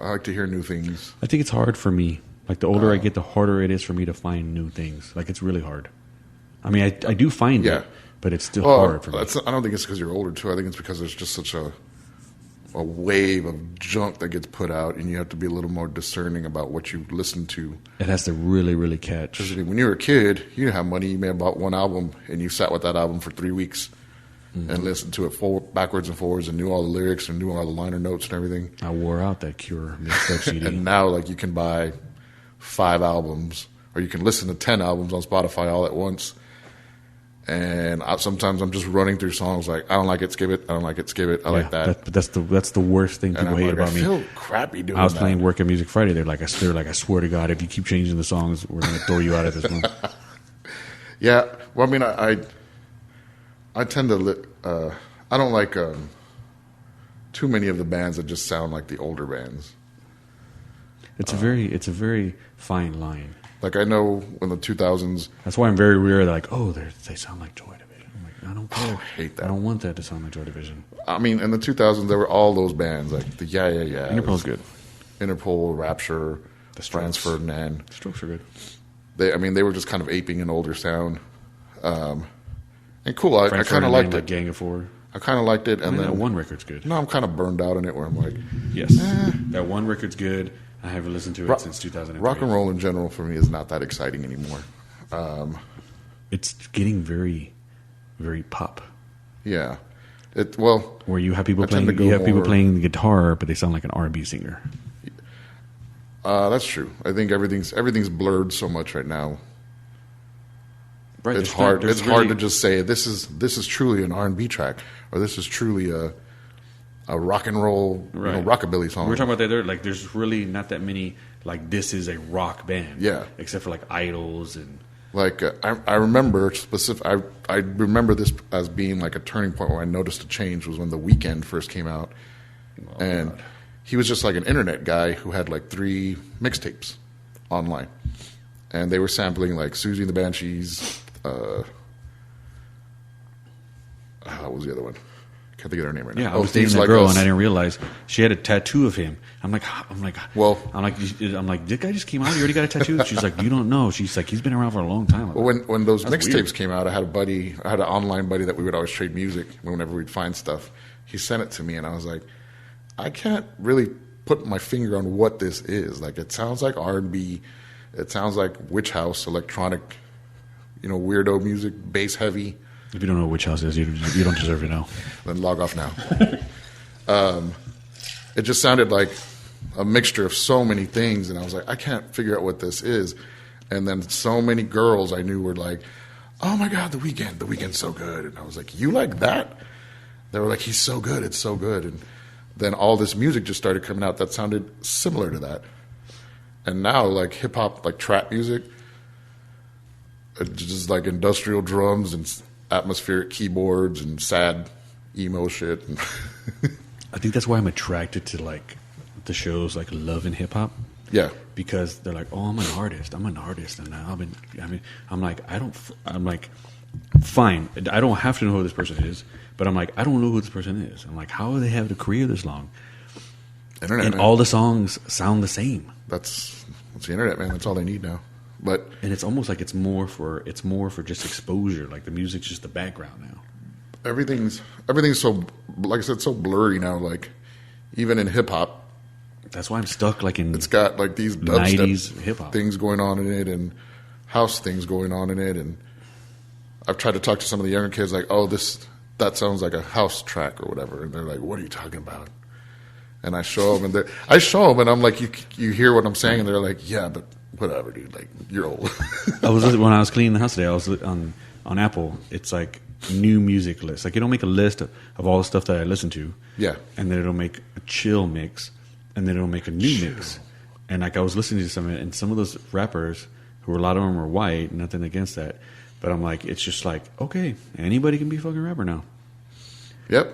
I like to hear new things. I think it's hard for me. Like the older I get, the harder it is for me to find new things. Like it's really hard. I mean, I do find it, but it's still hard for me. I don't think it's because you're older, too. I think it's because there's just such a wave of junk that gets put out, and you have to be a little more discerning about what you listen to. It has to really, really catch. Because when you were a kid, you didn't have money. You may have bought one album, and you sat with that album for 3 weeks and listened to it backwards and forwards and knew all the lyrics and knew all the liner notes and everything. I wore out that Cure mixtape CD. And now, like, you can buy 5 albums, or you can listen to 10 albums on Spotify all at once. And sometimes I'm just running through songs like, I don't like it, skip it. I don't like it, skip it. I like that. But that's the worst thing people hate about me. I feel crappy doing that. I was playing Work at Music Friday. They're like, I swear to God, if you keep changing the songs, we're going to throw you out of this room. Yeah. Well, I mean, I tend to I don't like too many of the bands that just sound like the older bands. It's a very fine line. Like, I know in the 2000s... That's why I'm very weird. Like, they sound like Joy Division. I'm like, I don't care. I hate that. I don't want that to sound like Joy Division. I mean, in the 2000s, there were all those bands. Like, the Yeah. Interpol's good. Interpol, Rapture, Franz Ferdinand. The Strokes are good. They were just kind of aping an older sound. And cool, I kind of liked it. Like Gang of Four. I kind of liked it. And then that one record's good. No, I'm kind of burned out on it where I'm like... Yes. That one record's good. I haven't listened to it since 2003. Rock and roll in general for me is not that exciting anymore. It's getting very, very pop. Yeah. Where you have people playing the guitar, but they sound like an R&B singer. That's true. I think everything's blurred so much right now. Right. It's hard to just say this is truly an R&B track, or this is truly a rock and roll, rockabilly song. We're talking about that. There's really not that many. Like, this is a rock band. Yeah. Except for like Idols and. Like I remember I remember this as being like a turning point where I noticed a change was when The Weeknd first came out, God. He was just like an internet guy who had like 3 mixtapes online, and they were sampling like Susie and the Banshees, What was the other one? Can't think of her name right now. Yeah, I was dating that girl, and I didn't realize she had a tattoo of him. I'm like, well, I'm like, this guy just came out. You already got a tattoo? She's like, you don't know. She's like, he's been around for a long time. Well, when those mixtapes came out, I had an online buddy that we would always trade music whenever we'd find stuff. He sent it to me, and I was like, I can't really put my finger on what this is. Like, it sounds like R&B. It sounds like witch house, electronic, weirdo music, bass heavy. If you don't know what Witch House is, you don't deserve to know. Then log off now. It just sounded like a mixture of so many things, and I was like, I can't figure out what this is. And then so many girls I knew were like, oh my God, The Weeknd's so good. And I was like, you like that? They were like, he's so good, it's so good. And then all this music just started coming out that sounded similar to that. And now, like hip-hop, like trap music, just like industrial drums and atmospheric keyboards and sad emo shit. I think that's why I'm attracted to like the shows like Love and Hip Hop. Yeah, because they're like, oh, I'm an artist, and I'm like, fine, I don't have to know who this person is, but I'm like, I don't know who this person is. I'm like, how do they have a career this long? Internet, and man. All the songs sound the same. That's the internet, man. That's all they need now. And it's almost like it's more for just exposure. Like the music's just the background now. Everything's so, like I said, so blurry now. Like even in hip hop, that's why I'm stuck. Like it's got like these 90s hip hop things going on in it and house things going on in it. And I've tried to talk to some of the younger kids, like, oh, that sounds like a house track or whatever, and they're like, what are you talking about? And I show them, and I'm like, you hear what I'm saying, and they're like, yeah, but whatever, dude. Like, you're old. When I was cleaning the house today, I was on Apple. It's like new music list. Like it'll make a list of all the stuff that I listen to. Yeah. And then it'll make a chill mix, and then it'll make a new mix. And like I was listening to some of those rappers, who a lot of them are white. Nothing against that, but I'm like, it's just like, okay, anybody can be a fucking rapper now. Yep.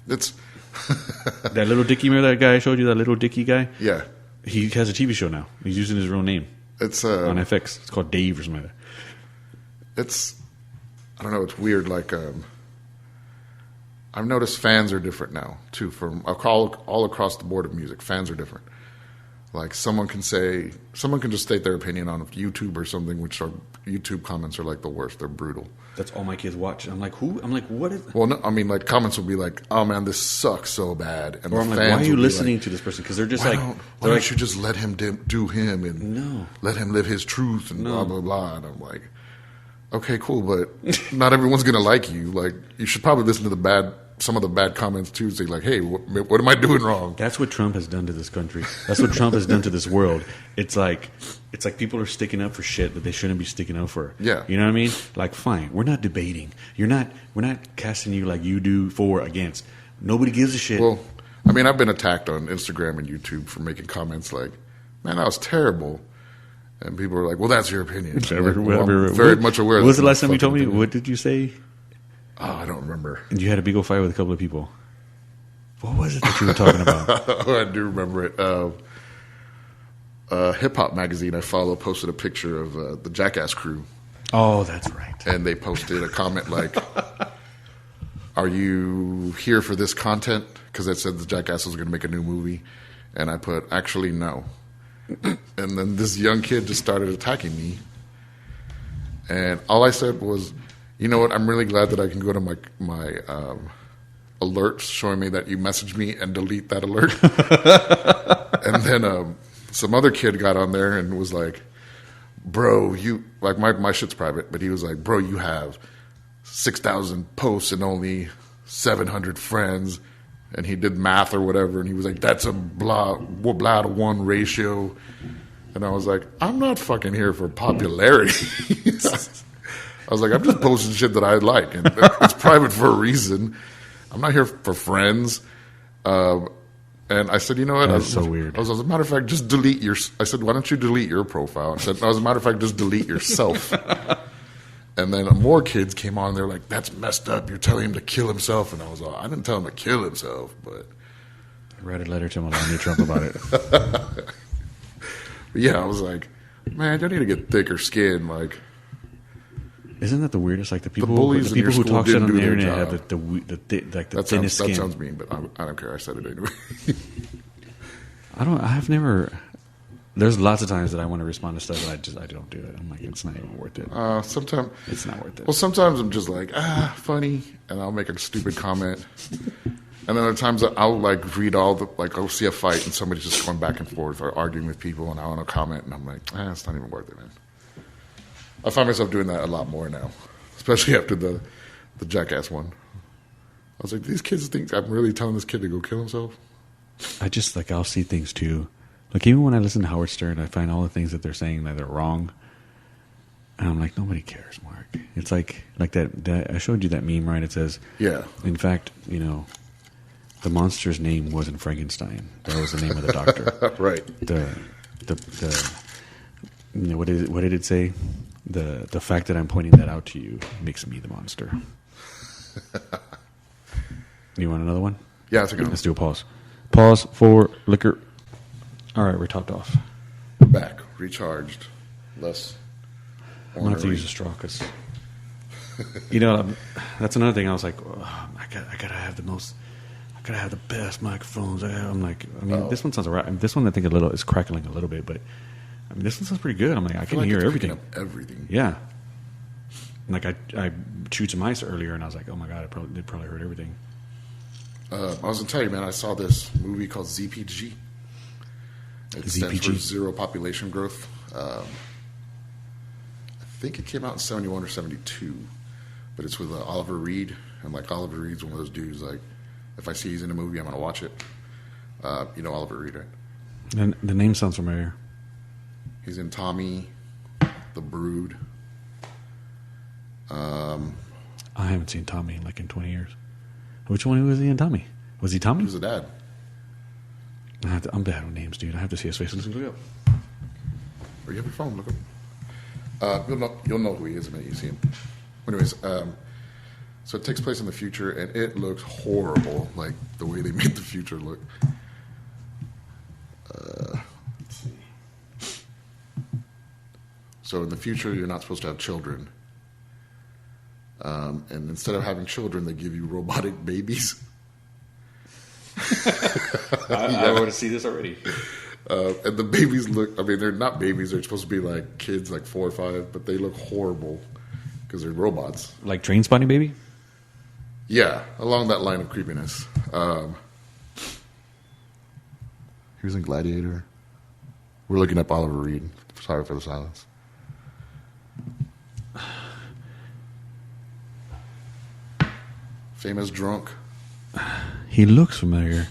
It's that Little Dicky. Remember that guy I showed you? That Little Dicky guy. Yeah. He has a TV show now. He's using his real name. It's on FX. It's called Dave or something like that. I don't know. It's weird. Like I've noticed fans are different now too. From all across the board of music, fans are different. Like someone can just state their opinion on YouTube or something, which are YouTube comments are like the worst. They're brutal. That's all my kids watch. I'm like, who? I'm like, what is? Well, no, I mean, like comments will be like, "Oh man, this sucks so bad," and or I'm like, why are you listening to this person? Because they're just why don't you just let him do him and let him live his truth and blah blah blah? And I'm like, okay, cool, but not everyone's gonna like you. Like, you should probably listen to some of the bad comments too. Say like, hey, what am I doing wrong? That's what Trump has done to this country. That's what Trump has done to this world. It's like people are sticking up for shit that they shouldn't be sticking up for. Yeah, you know what I mean? Like, fine, we're not debating. We're not casting you like you do for or against. Nobody gives a shit. Well, I mean, I've been attacked on Instagram and YouTube for making comments like, "Man, that was terrible." And people are like, well, that's your opinion. Like, I'm very much aware. What was the last time you told me? What did you say? Oh, I don't remember. And you had a big old fight with a couple of people. What was it that you were talking about? Oh, I do remember it. Hip Hop magazine I follow posted a picture of the Jackass crew. Oh, that's right. And they posted a comment like, are you here for this content? Because it said the Jackass was going to make a new movie. And I put, actually, no. And then this young kid just started attacking me. And all I said was, you know what, I'm really glad that I can go to my alerts showing me that you messaged me and delete that alert. And then some other kid got on there and was like, bro, you, like my shit's private, but he was like, bro, you have 6,000 posts and only 700 friends. And he did math or whatever, and he was like, that's a blah to one ratio. And I was like, I'm not fucking here for popularity. I was like, I'm just posting shit that I like, and it's private for a reason. I'm not here for friends. And I said, you know what? That's so weird. I was, as a matter of fact, just delete your... I said, why don't you delete your profile? I said, no, as a matter of fact, just delete yourself. And then more kids came on. They're like, that's messed up. You're telling him to kill himself. And I was like, I didn't tell him to kill himself, but... I read a letter to Melania Trump about it. But yeah, I was like, man, you need to get thicker skin. Like, Isn't that the weirdest? Like the people, bullies the people in your who school talk shit didn't on the do their internet job. have the That thinnest skin. That sounds mean, but I don't care. I said it anyway. I've never. There's lots of times that I want to respond to stuff, but I don't do it. I'm like, it's not even worth it. Sometimes It's not worth it. Well, sometimes I'm just like, funny, and I'll make a stupid comment. And then there are times that I'll like read I'll see a fight and somebody's just going back and forth or arguing with people, and I want to comment, and I'm like, it's not even worth it, man. I find myself doing that a lot more now, especially after the Jackass one. I was like, these kids think I'm really telling this kid to go kill himself? I just like, I'll see things too. Like even when I listen to Howard Stern, I find all the things that they're saying that they're wrong. And I'm like, nobody cares, Mark. It's like that I showed you that meme, right? It says, Yeah. In fact, the monster's name wasn't Frankenstein. That was the name of the doctor. Right. What did it say? The fact that I'm pointing that out to you makes me the monster. You want another one? Yeah, that's a good one. Let's do a pause. Pause for liquor. All right, we're topped off. Back, recharged, less. I'm gonna have to use a straw because, that's another thing. I was like, I gotta have the best microphones. This one sounds alright. This one I think is crackling a little bit, but this one sounds pretty good. I'm like, I can hear everything. Everything. Yeah. Like I chewed some ice earlier, and I was like, oh my god, they probably heard everything. I was gonna tell you, man. I saw this movie called ZPG. It stands for Zero Population Growth. I think it came out in 71 or 72, but it's with Oliver Reed, and like Oliver Reed's one of those dudes. Like, if I see he's in a movie, I'm gonna watch it. You know Oliver Reed, right? And the name sounds familiar. He's in Tommy, The Brood. I haven't seen Tommy like in 20 years. Which one was he in Tommy? Was he Tommy? He was the dad. I'm bad with names, dude. I have to see his face. Let's look it up. Or you have your phone, look up. You'll know who he is the minute you see him. Anyways, so it takes place in the future, and it looks horrible, like the way they made the future look. Let's see. So in the future, you're not supposed to have children. And instead of having children, they give you robotic babies. I want to see this already. And the babies look, they're not babies. They're supposed to be like kids, like 4 or 5, but they look horrible because they're robots. Like Train Spotting Baby? Yeah, along that line of creepiness. He was in Gladiator. We're looking up Oliver Reed. Sorry for the silence. Famous drunk. He looks familiar.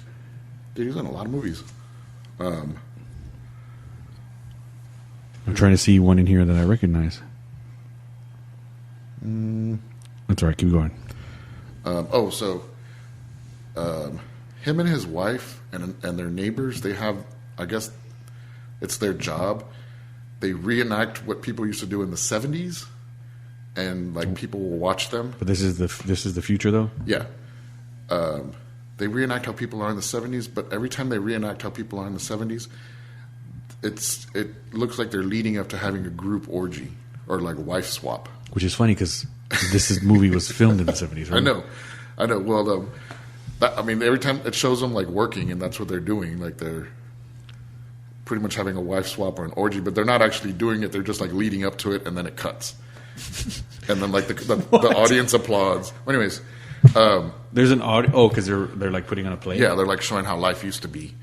Dude, he's in a lot of movies. I'm trying to see one in here that I recognize. That's all right. Keep going. Him and his wife and their neighbors, they have, I guess it's their job. They reenact what people used to do in the 70s, and like people will watch them. But this is the future, though? Yeah. They reenact how people are in the 70s, but every time they reenact how people are in the 70s, it looks like they're leading up to having a group orgy or like wife swap. Which is funny because this movie was filmed in the 70s, right? I know. Well, every time it shows them like working, and that's what they're doing. Like they're pretty much having a wife swap or an orgy, but they're not actually doing it. They're just like leading up to it, and then it cuts, and then like the audience applauds. Anyways, there's an audio. Oh, because they're like putting on a play. Yeah, they're like showing how life used to be,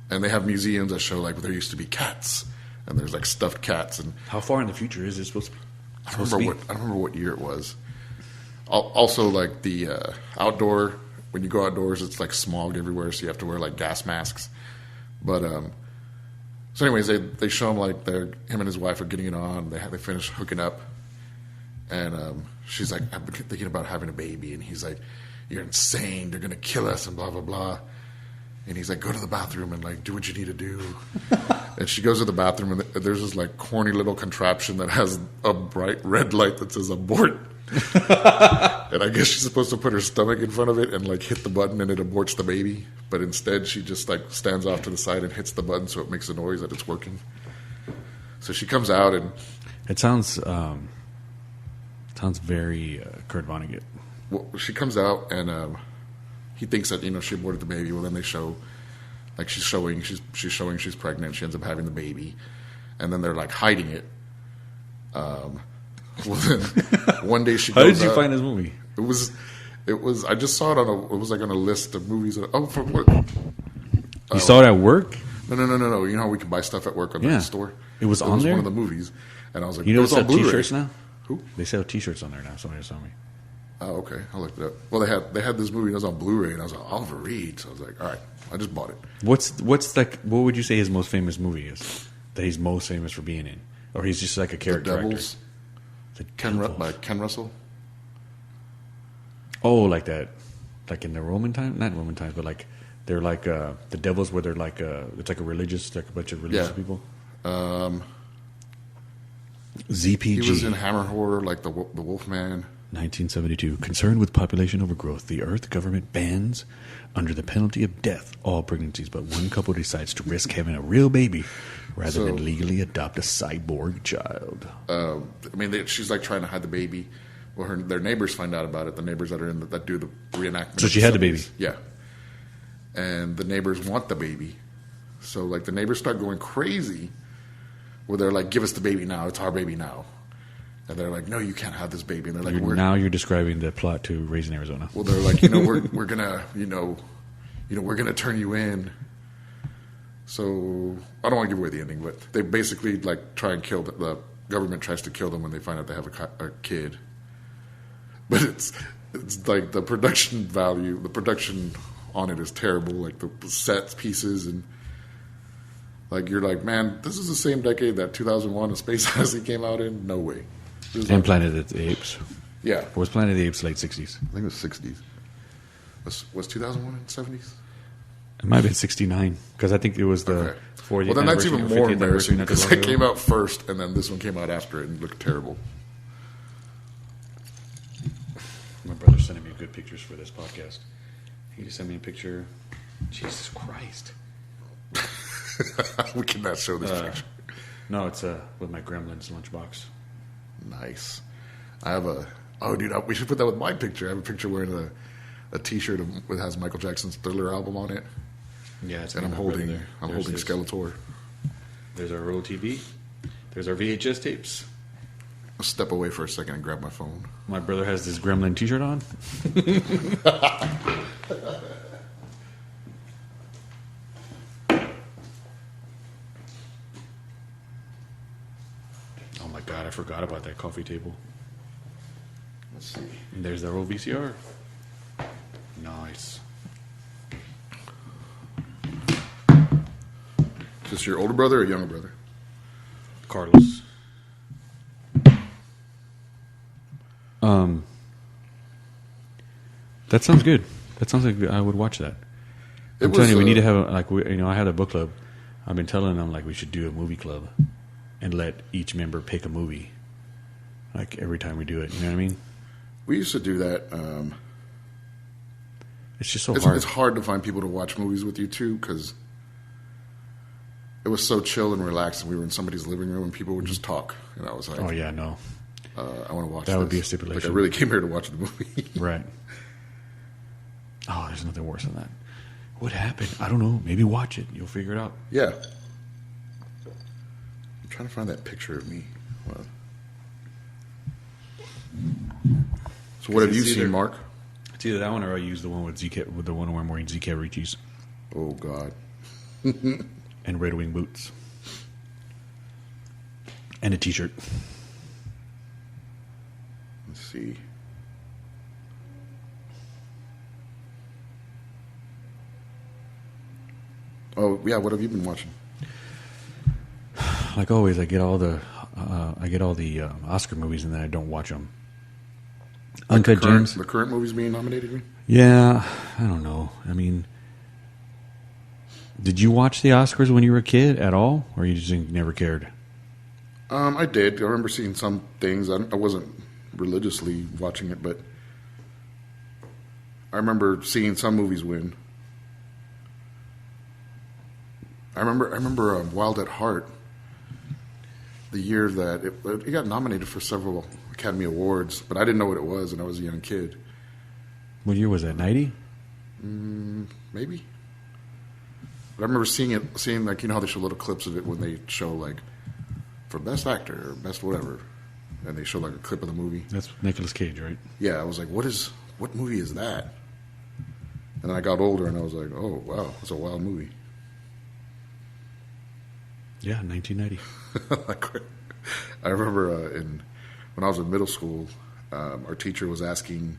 and they have museums that show like there used to be cats, and there's like stuffed cats. And how far in the future is it supposed to be? I don't remember what year it was. Also, like the outdoor, when you go outdoors, it's like smog everywhere, so you have to wear like gas masks. But so anyways, they show him like him and his wife are getting it on. They finish hooking up, and she's like, "I'm thinking about having a baby," and he's like, "You're insane. They're gonna kill us," and blah blah blah. And he's like, "Go to the bathroom and like do what you need to do." And she goes to the bathroom, and there's this like corny little contraption that has a bright red light that says abort. And I guess she's supposed to put her stomach in front of it and like hit the button, and it aborts the baby. But instead, she just like stands off to the side and hits the button so it makes a noise that it's working. So she comes out, and it sounds Sounds very Kurt Vonnegut. Well, she comes out and he thinks that she aborted the baby. Well, then they show, like she's showing she's pregnant. She ends up having the baby, and then they're like hiding it. Well, then one day she. How goes did you out, find this movie? It was. I just saw it it was like on a list of movies. From work. You saw it at work? No. You know how we can buy stuff at work on the store? It was on there? One of the movies, and I was like, You know, it was they on sell Blu-ray. T-shirts now. Who? They sell T-shirts on there now. Somebody saw me. Oh, okay. I looked it up. Well, they had this movie that was on Blu-ray, and I was like, Oliver Reed. So I was like, all right, I just bought it. What's like? What would you say his most famous movie is? That he's most famous for being in, or he's just like a character The actor? Devils. By Ken Russell. Oh, like that, like in the Roman time, not Roman times, but like they're like the devils, where they're like it's like a bunch of religious people. ZPG. He was in Hammer Horror, like the Wolfman. 1972. Concerned with population overgrowth, the Earth government bans, under the penalty of death, all pregnancies, but one couple decides to risk having a real baby rather than legally adopt a cyborg child. She's like trying to hide the baby. Well, their neighbors find out about it. The neighbors that are that do the reenactment. So she had the baby. Yeah, and the neighbors want the baby. So like the neighbors start going crazy, where they're like, "Give us the baby now! It's our baby now!" And they're like, "No, you can't have this baby." And they're like, now you're describing the plot to Raising Arizona. Well, they're like, we're gonna, we're gonna turn you in. So I don't want to give away the ending, but they basically like try and kill the government tries to kill them when they find out they have a kid. But it's like the production value, the production on it is terrible. Like the sets, pieces, and like you're like, man, this is the same decade that 2001: A Space Odyssey came out in. No way. And Planet of the Apes. Yeah. Or was Planet of the Apes late 60s? I think it was 60s. Was 2001 in 70s? It might have been 69, because I think it was the 40th. Well, then that's even more embarrassing, because it it came out first, and then this one came out after it and looked terrible. My brother's sending me good pictures for this podcast. He just sent me a picture. Jesus Christ. We cannot show this picture. No, it's with my Gremlins lunchbox. Nice. I have we should put that with my picture. I have a picture wearing a T-shirt that has Michael Jackson's Thriller album on it. Yeah, it's and I'm holding Skeletor. There's our Roll TV. There's our VHS tapes. I'll step away for a second and grab my phone. My brother has this Gremlin T-shirt on. Oh my God, I forgot about that coffee table. Let's see. And there's our old VCR. Nice. Is this your older brother or younger brother? Carlos. That sounds good. That sounds like I would watch that. I'm telling you, we need to have I had a book club. I've been telling them like we should do a movie club and let each member pick a movie. Like every time we do it, you know what I mean? We used to do that. It's just so hard. It's hard to find people to watch movies with you too, because it was so chill and relaxed, and we were in somebody's living room and people would just talk, and I was like, "Oh yeah, no, I want to watch." That would be a stipulation. Like I really came here to watch the movie, right? Oh, there's nothing worse than that. What happened? I don't know. Maybe watch it. You'll figure it out. Yeah. I'm trying to find that picture of me. Well, so what have you seen, Mark? It's either that one or I use the one with the one where I'm wearing ZK Ricci's. Oh God. And Red Wing boots. And a T-shirt. Let's see. Oh yeah, what have you been watching? Like always, I get all the Oscar movies and then I don't watch them. Like Uncut Gems. The current movies being nominated. Me? Yeah, I don't know. I mean, did you watch the Oscars when you were a kid at all, or you just never cared? I did. I remember seeing some things. I wasn't religiously watching it, but I remember seeing some movies win. I remember Wild at Heart, the year that it got nominated for several Academy Awards, but I didn't know what it was, and I was a young kid. What year was that? 90? Maybe. But I remember seeing like, you know how they show little clips of it when they show like for best actor or best whatever, and they show like a clip of the movie. That's Nicolas Cage, right? Yeah, I was like, what movie is that? And then I got older and I was like, oh wow, it's a wild movie. Yeah, 1990. I remember when I was in middle school, our teacher was asking.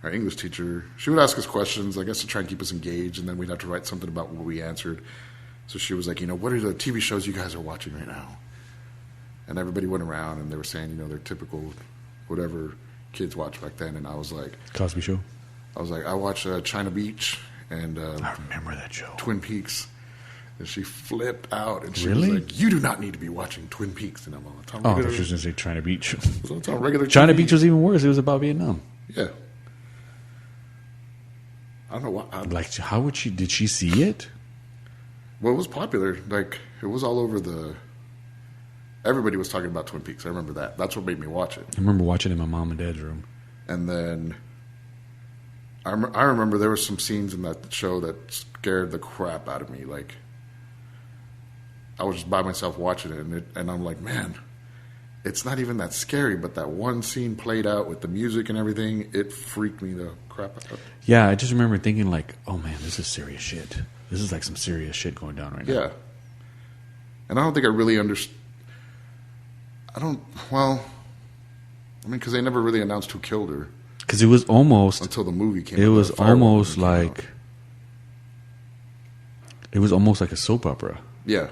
Our English teacher, she would ask us questions, I guess, to try and keep us engaged, and then we'd have to write something about what we answered. So she was like, what are the TV shows you guys are watching right now? And everybody went around, and they were saying, their typical whatever kids watch back then. And I was like... Cosby Show? I was like, I watch China Beach and... I remember that show. Twin Peaks. And she flipped out, and she really? was like, you do not need to be watching Twin Peaks. And I'm all the time. Oh, I thought she was going to say China Beach. It's on regular China TV. Beach was even worse. It was about Vietnam. Yeah. I don't know why. How would she? Did she see it? Well, it was popular. Like, it was all over everybody was talking about Twin Peaks. I remember that. That's what made me watch it. I remember watching it in my mom and dad's room. And then I remember there were some scenes in that show that scared the crap out of me. Like, I was just by myself watching it, and I'm like, man, it's not even that scary, but that one scene played out with the music and everything, it freaked me the crap out. Yeah, I just remember thinking like, oh man, this is serious shit. This is like some serious shit going down right now. Yeah. And I don't think I really understood. Because they never really announced who killed her. Because it was almost... Until the movie came out. It was almost like... It was almost like a soap opera. Yeah.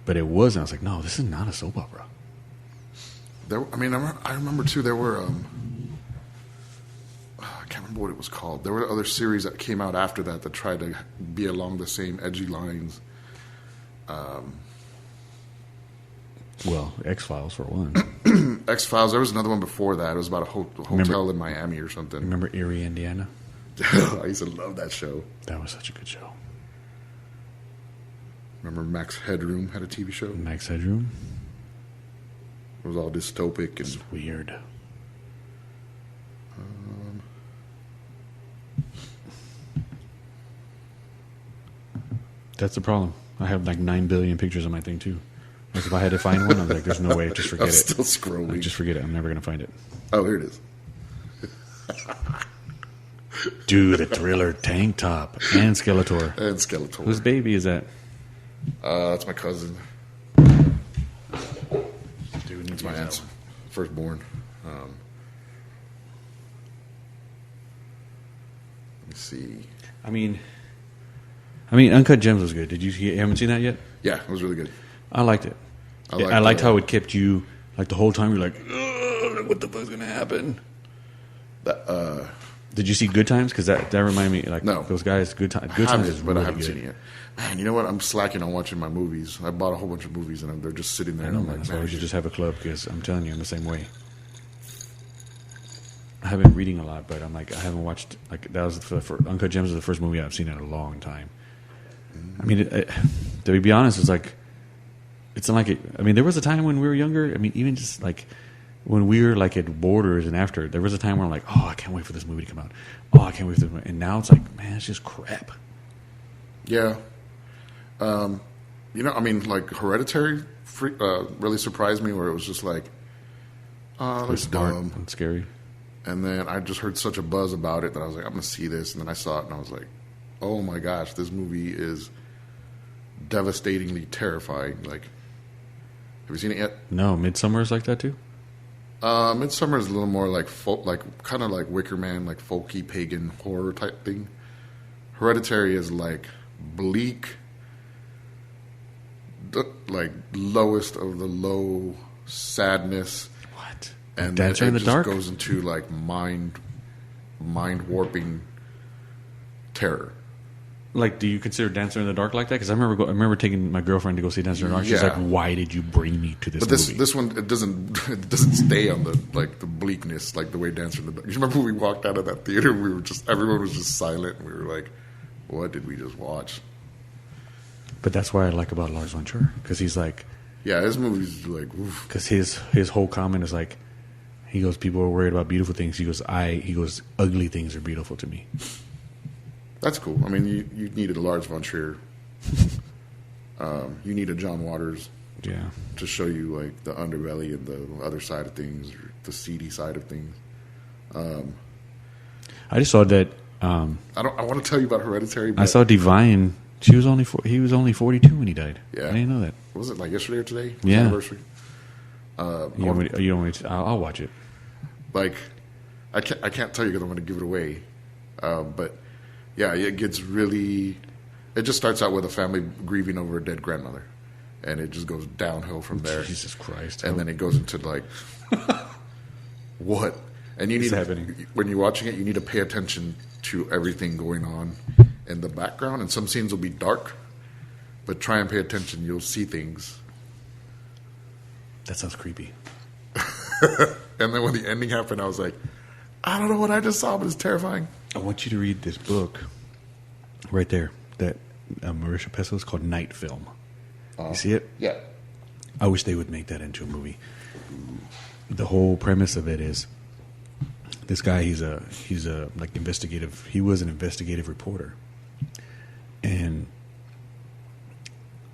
But it wasn't. I was like, no, this is not a soap opera. I remember too, there were... I can't remember what it was called. There were other series that came out after that tried to be along the same edgy lines. Well, X-Files for one. X-Files. There was another one before that. It was about a hotel in Miami or something. Remember Erie, Indiana? I used to love that show. That was such a good show. Remember Max Headroom had a TV show? Max Headroom? It was all dystopic. It's weird. That's the problem. I have like 9 billion pictures on my thing too. Like if I had to find one, I was like, "There's no way. Just forget I'm it." Still scrolling. Like, just forget it. I'm never gonna find it. Oh, here it is. Dude, the Thriller tank top and Skeletor. And Skeletor. Whose baby is that? That's my cousin. Dude, it's my aunt's firstborn. Let me see. I mean, Uncut Gems was good. You haven't seen that yet? Yeah, it was really good. I liked it. I liked how it kept you like the whole time. You're like, what the fuck's gonna happen? Did you see Good Times? Because that reminded me like no. Those guys. Good Times is but really I haven't good. seen it yet. Man, you know what? I'm slacking on watching my movies. I bought a whole bunch of movies and they're just sitting there. I know, and I'm man. like, That's why man, we should just have a club. Because I'm telling you, I'm the same way. I have been reading a lot, but I'm like I haven't watched like that was for Uncut Gems is the first movie I've seen in a long time. I mean, to be honest, it's like it's not like it. I mean, there was a time when we were younger. I mean, even just like when we were like at Borders and after, there was a time where I'm like, oh, I can't wait for this movie to come out. Oh, I can't wait for this movie. And now it's like, man, it's just crap. Yeah. Like Hereditary really surprised me, where it was just like, oh, that's dumb and scary. And then I just heard such a buzz about it that I was like, I'm going to see this. And then I saw it and I was like, oh my gosh, this movie is devastatingly terrifying. Like, have you seen it yet? No, Midsommar is like that too? Midsommar is a little more like folk, like kind of like Wicker Man, like folky pagan horror type thing. Hereditary is like bleak, like lowest of the low sadness. What? And Dancer then in it the just Dark goes into like mind warping terror. Like, do you consider Dancer in the Dark like that? Because I remember taking my girlfriend to go see Dancer in the Dark. She's like, "Why did you bring me to this movie?" But this one, it doesn't stay on the bleakness like the way Dancer in the Dark. You remember when we walked out of that theater? Everyone was just silent. And we were like, "What did we just watch?" But that's what I like about Lars von Trier, because he's like, yeah, his movies like, because his whole comment is like, He goes, people are worried about beautiful things. He goes, ugly things are beautiful to me. That's cool. I mean, you needed a Lars von Trier. You need a John Waters. Yeah. To show you like the underbelly and the other side of things, or the seedy side of things. I just saw that. I want to tell you about Hereditary. I saw Divine. He was only 42 when he died. Yeah, I didn't know that. Was it like yesterday or today? Yeah. Anniversary. You don't want to, I'll watch it. Like, I can't tell you because I'm going to give it away. But yeah, it gets really. It just starts out with a family grieving over a dead grandmother, and it just goes downhill from there. Jesus Christ! And then it goes into like, what? And you need when you're watching it, you need to pay attention to everything going on in the background. And some scenes will be dark, but try and pay attention. You'll see things. That sounds creepy. And then when the ending happened, I was like, I don't know what I just saw, but it's terrifying. I want you to read this book right there that Marisha Pessl is called Night Film. You see it? Yeah. I wish they would make that into a movie. The whole premise of it is this guy. He's a like investigative. He was an investigative reporter, and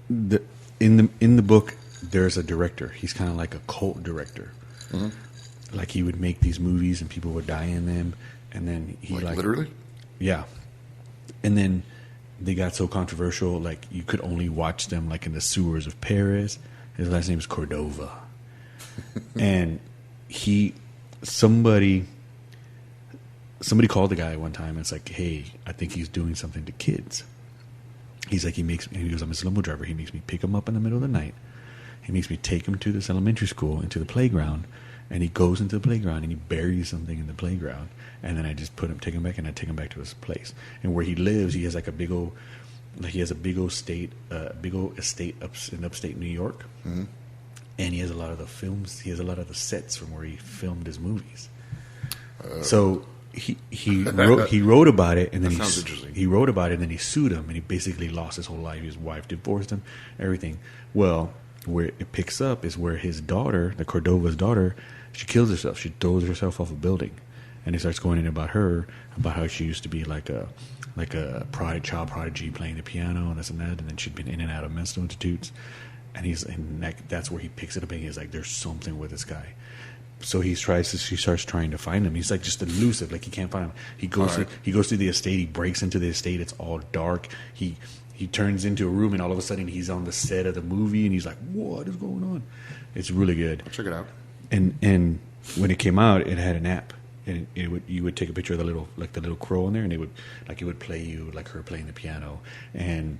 in the book there's a director. He's kind of like a cult director. Mm-hmm. Like he would make these movies and people would die in them, and then he like literally, yeah, and then they got so controversial. Like you could only watch them like in the sewers of Paris. His last name is Cordova, and somebody called the guy one time and it's like, hey, I think he's doing something to kids. He's like, he goes, I'm a limo driver. He makes me pick him up in the middle of the night. He makes me take him to this elementary school, into the playground, and he goes into the playground and he buries something in the playground. And then I just take him back and I take him back to his place. And where he lives, he has like a big old estate up in upstate New York. Mm-hmm. And he has a lot of the sets from where he filmed his movies. So he wrote about it, and then he wrote about it, and then he sued him, and he basically lost his whole life. His wife divorced him, everything. Well, where it picks up is where his daughter, the Cordova's daughter, she kills herself. She throws herself off a building, and he starts going in about how she used to be like a child prodigy playing the piano and this and that, and then she'd been in and out of mental institutes. And that's where he picks it up, and he's like, there's something with this guy. So she starts trying to find him. He's like just elusive, like he can't find him. He goes to the estate, he breaks into the estate, it's all dark. He turns into a room, and all of a sudden he's on the set of the movie, and he's like, what is going on? It's really good. I'll check it out. And when it came out, it had an app. And you would take a picture of the little crow in there, and it would play you like her playing the piano. And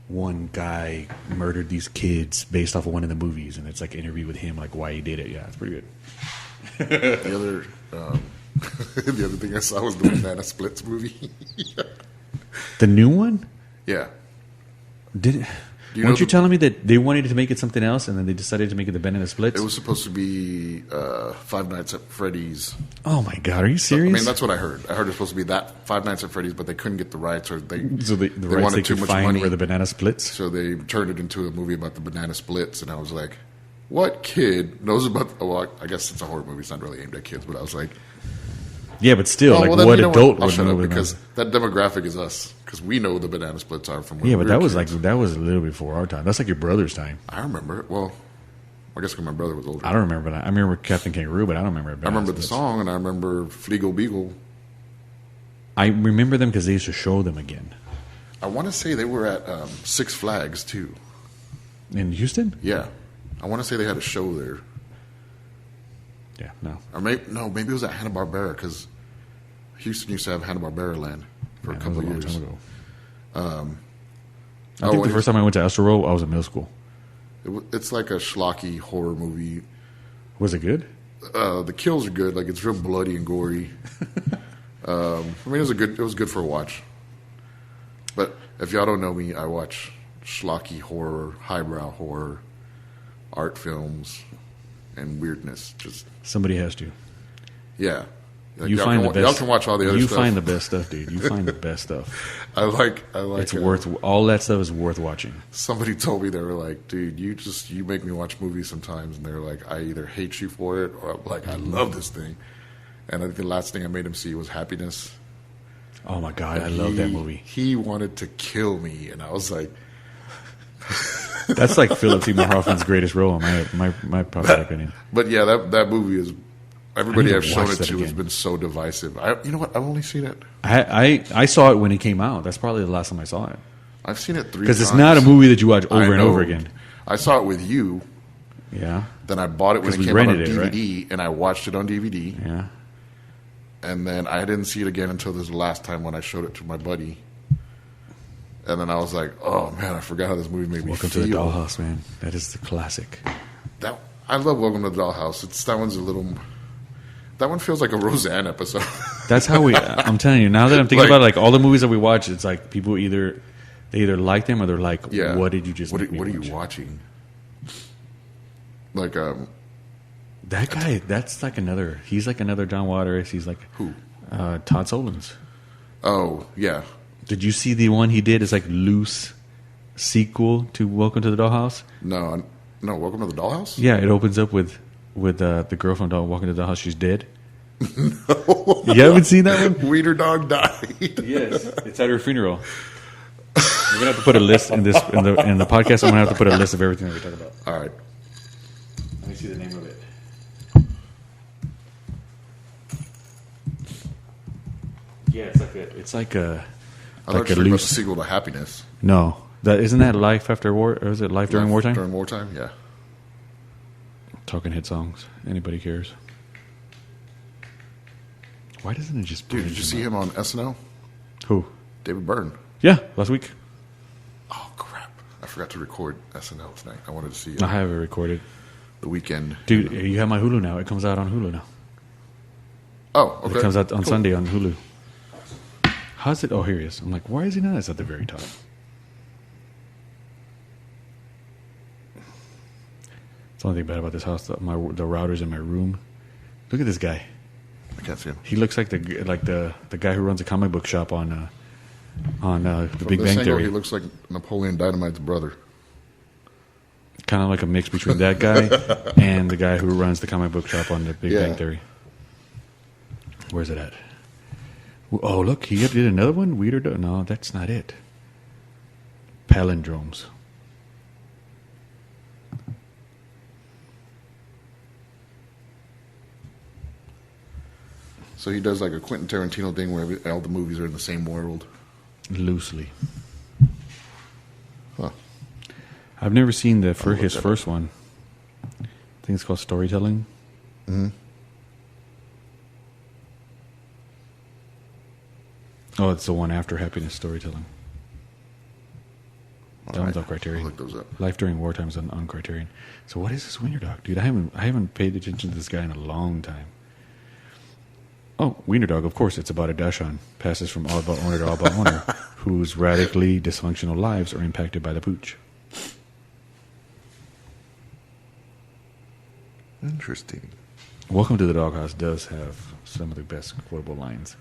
one guy murdered these kids based off of one of the movies, and it's like an interview with him, like why he did it. Yeah, it's pretty good. The other thing I saw was the Banana Splits movie. The new one? Yeah. Weren't you telling me that they wanted to make it something else, and then they decided to make it the Banana Splits? It was supposed to be Five Nights at Freddy's. Oh my God, are you serious? I mean, that's what I heard. I heard it was supposed to be that Five Nights at Freddy's, but they couldn't get the rights, or the rights wanted they too could much find money. were the Banana Splits. So they turned it into a movie about the Banana Splits, and I was like, what kid knows about? Well, I guess it's a horror movie. It's not really aimed at kids, but I was like, yeah, but still, what adult would know? Because that demographic is us. Because we know the Banana Splits are from. Yeah, but that was a little before our time. That's like your brother's time. I remember it. Well, I guess because my brother was older. I don't remember that. I remember Captain Kangaroo, but I don't remember. I remember the song, and I remember Fleagle Beagle. I remember them because they used to show them again. I want to say they were at Six Flags too. In Houston? Yeah, I want to say they had a show there. Yeah, no. Or maybe it was at Hanna-Barbera, because Houston used to have Hanna-Barbera Land for a couple of years. Time ago. I think the first time I went to Astro World, I was in middle school. It's like a schlocky horror movie. Was it good? The kills are good. Like, it's real bloody and gory. I mean, it was good for a watch. But if y'all don't know me, I watch schlocky horror, highbrow horror, art films, and weirdness. Just somebody has to. Yeah. Like, You find the best. Y'all can watch all the other You stuff. find the best stuff, dude. You find the best stuff. I like. It's worth all that stuff is worth watching. Somebody told me, they were like, dude, you make me watch movies sometimes, and they're like, I either hate you for it or I'm like, I love this thing. And I think the last thing I made him see was Happiness. Oh my god, I love that movie. He wanted to kill me, and I was like, That's like Philip Seymour Hoffman's greatest role, in my popular opinion. But yeah, that movie is. Everybody I've shown watch it that to has again. been so divisive. You know what? I've only seen it. I saw it when it came out. That's probably the last time I saw it. I've seen it 3 times. Because it's not a movie that you watch over and know. over again. I saw it with you. Yeah. Then I bought it when 'Cause it we came out on rented it, DVD, right? and I watched it on DVD. Yeah. And then I didn't see it again until this last time when I showed it to my buddy. And then I was like, oh man, I forgot how this movie made Welcome me feel. to the Dollhouse, man. That is the classic. I love Welcome to the Dollhouse. That one's a little. That one feels like a Roseanne episode. That's how I'm telling you, now that I'm thinking about it, like all the movies that we watch, it's like people either like them or they're like, Yeah. what did you just What make me are watch? you watching? Like That guy, he's like another John Waters. He's like who? Todd Solondz. Oh yeah. Did you see the one he did? It's like loose sequel to Welcome to the Dollhouse. No. Welcome to the Dollhouse. Yeah, it opens up with the girl from Walking to the Dollhouse. She's dead. No. You haven't seen that one? Wiener Dog died. Yes, it's at her funeral. We're gonna have to put a list in the podcast. I'm gonna have to put a list of everything that we talk about. All right. Let me see the name of it. Yeah, it's like a I thought you were about the sequel to Happiness. No, isn't that Life After War? Or is it Life During Wartime? During Wartime, yeah. Talking hit songs. Anybody cares? Why doesn't it just? Dude, did you see him on SNL? Who? David Byrne. Yeah, last week. Oh crap! I forgot to record SNL tonight. I wanted to see I have it recorded. The Weekend. Dude, you have my Hulu now. It comes out on Hulu now. Oh, okay. It comes out on Sunday on Hulu. How's it? Oh, here he is. I'm like, why is he not? It's at the very top. It's the only thing bad about this house. The router's in my room. Look at this guy. I can't see him. He looks like the guy who runs a comic book shop on the Big this Bang angle, Theory. He looks like Napoleon Dynamite's brother. Kind of like a mix between that guy and the guy who runs the comic book shop on the Big Bang Theory. Where's it at? Oh, look, he did another one? Weirder? No, that's not it. Palindromes. So he does like a Quentin Tarantino thing where all the movies are in the same world. Loosely. Huh. I've never seen his first one. I think it's called Storytelling. Mm-hmm. Oh, it's the one after Happiness, Storytelling. That one's on Criterion. I'll look those up. Life During Wartime is on Criterion. So what is this Wiener Dog, dude? I haven't paid attention to this guy in a long time. Oh, Wiener Dog, of course, it's about a Dachshund. Passes from all about owner to all about owner, whose radically dysfunctional lives are impacted by the pooch. Interesting. Welcome to the Doghouse does have some of the best quotable lines.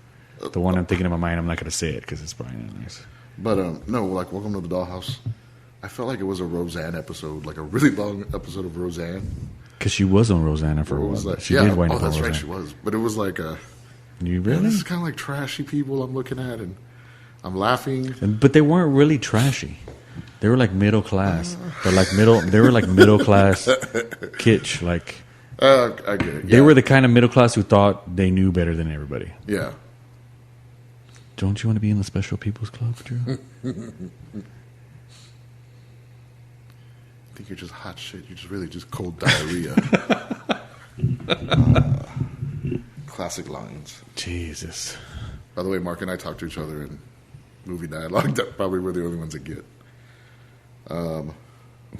The one I'm thinking in my mind, I'm not going to say it because it's probably not nice. But no, like Welcome to the Dollhouse. I felt like it was a Roseanne episode, like a really long episode of Roseanne. Because she was on Rosanna for a while. Like, she did wind up on that's Roseanne. right, she was. But it was like a. You Yeah, really? this is kind of like trashy people I'm looking at, and I'm laughing. But they weren't really trashy. They were like middle class. They were like middle class kitsch. Like I get it. they were the kind of middle class who thought they knew better than everybody. Yeah. Don't you want to be in the Special People's Club, Drew? I think you're just hot shit. You're just really just cold diarrhea. Classic lines. Jesus. By the way, Mark and I talk to each other in movie dialogue. That probably we're the only ones that get.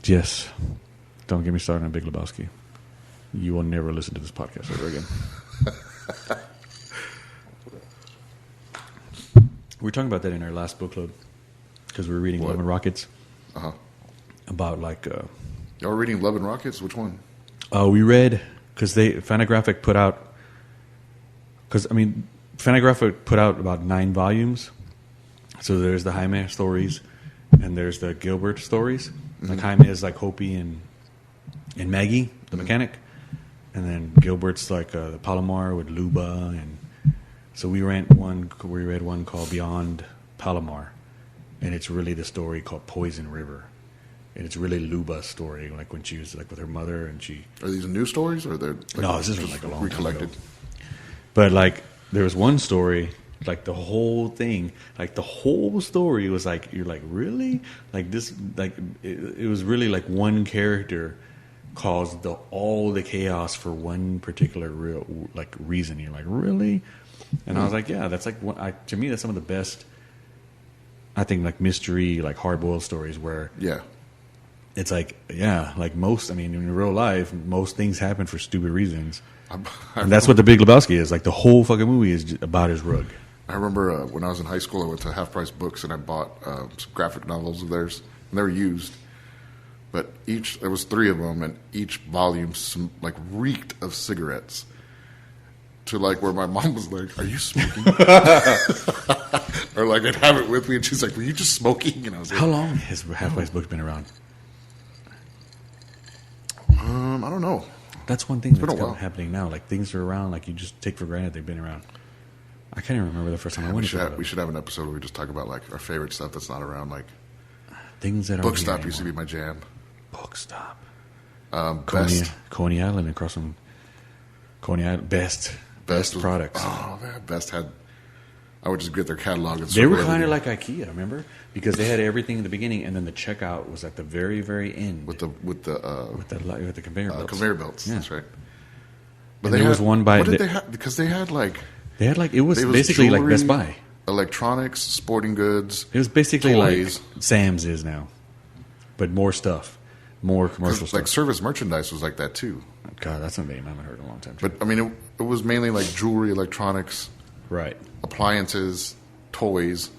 Yes. Don't get me started on Big Lebowski. You will never listen to this podcast ever again. We were talking about that in our last book club because we were reading Love and Rockets. Uh-huh. About like... Y'all reading Love and Rockets? Which one? we read... Because Fantagraphic put out because I mean, Fantagraphic put out about 9 volumes. So there's the Jaime stories, and there's the Gilbert stories. Like Jaime is like Hopi and Maggie, the mechanic, and then Gilbert's like Palomar with Luba, and so we read one called Beyond Palomar, and it's really the story called Poison River, and it's really Luba's story, like when she was like with her mother, and she. Are these new stories, or they're like, no? This is like a long recollected. Time ago. But like there was one story. Like the whole thing, like the whole story was like, you're like, really? Like this, like it was really like one character caused all the chaos for one particular reason. You're like, really? And I was like, yeah, that's like to me that's some of the best. I think like mystery, like hard boiled stories where it's like like most. I mean, in real life, most things happen for stupid reasons, and that's what the Big Lebowski is. Like the whole fucking movie is about his rug. I remember when I was in high school, I went to Half Price Books and I bought some graphic novels of theirs, and they were used. But there was 3 of them, and each volume like reeked of cigarettes. To like where my mom was like, "Are you smoking?" Or like I'd have it with me, and she's like, "Were you just smoking?" And I was like, "How long has Half Price Books been around?" I don't know. That's one thing that's kind of happening now. Like things are around, like you just take for granted they've been around. I can't even remember the first time I went to it. We should have an episode where we just talk about like our favorite stuff that's not around, like things that are Bookstop used to be my jam. Bookstop. Best Coney Island across from Coney Island. Best products. Oh man, Best had. I would just get their catalog. And they were kind of like IKEA, remember? Because they had everything in the beginning, and then the checkout was at the very, very end with the conveyor belts. Conveyor belts. Yeah. That's right. But there was one by. What did they have? Because they had like. They had like it was basically jewelry, like Best Buy, electronics, sporting goods. It was basically toys. Like Sam's is now, but more stuff, more commercial stuff. Like service merchandise was like that too. God, that's a name I haven't heard in a long time. But I mean, it was mainly like jewelry, electronics, right? Appliances, toys.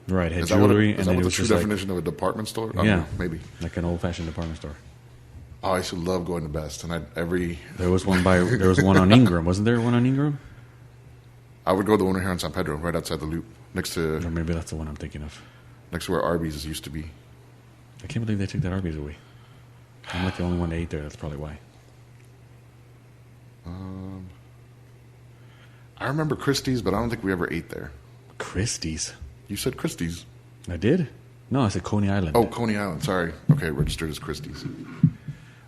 Right, had jewelry, and then it was the true definition of a department store. I don't know, maybe like an old-fashioned department store. Oh, I used to love going to Best, and there was one on Ingram, wasn't there? One on Ingram. I would go to the one here on San Pedro, right outside the Loop, next to. Or maybe that's the one I'm thinking of. Next to where Arby's used to be. I can't believe they took that Arby's away. I'm like the only one that ate there. That's probably why. I remember Christie's, but I don't think we ever ate there. Christie's? You said Christie's. I did? No, I said Coney Island. Oh, Coney Island. Sorry. Okay, registered as Christie's.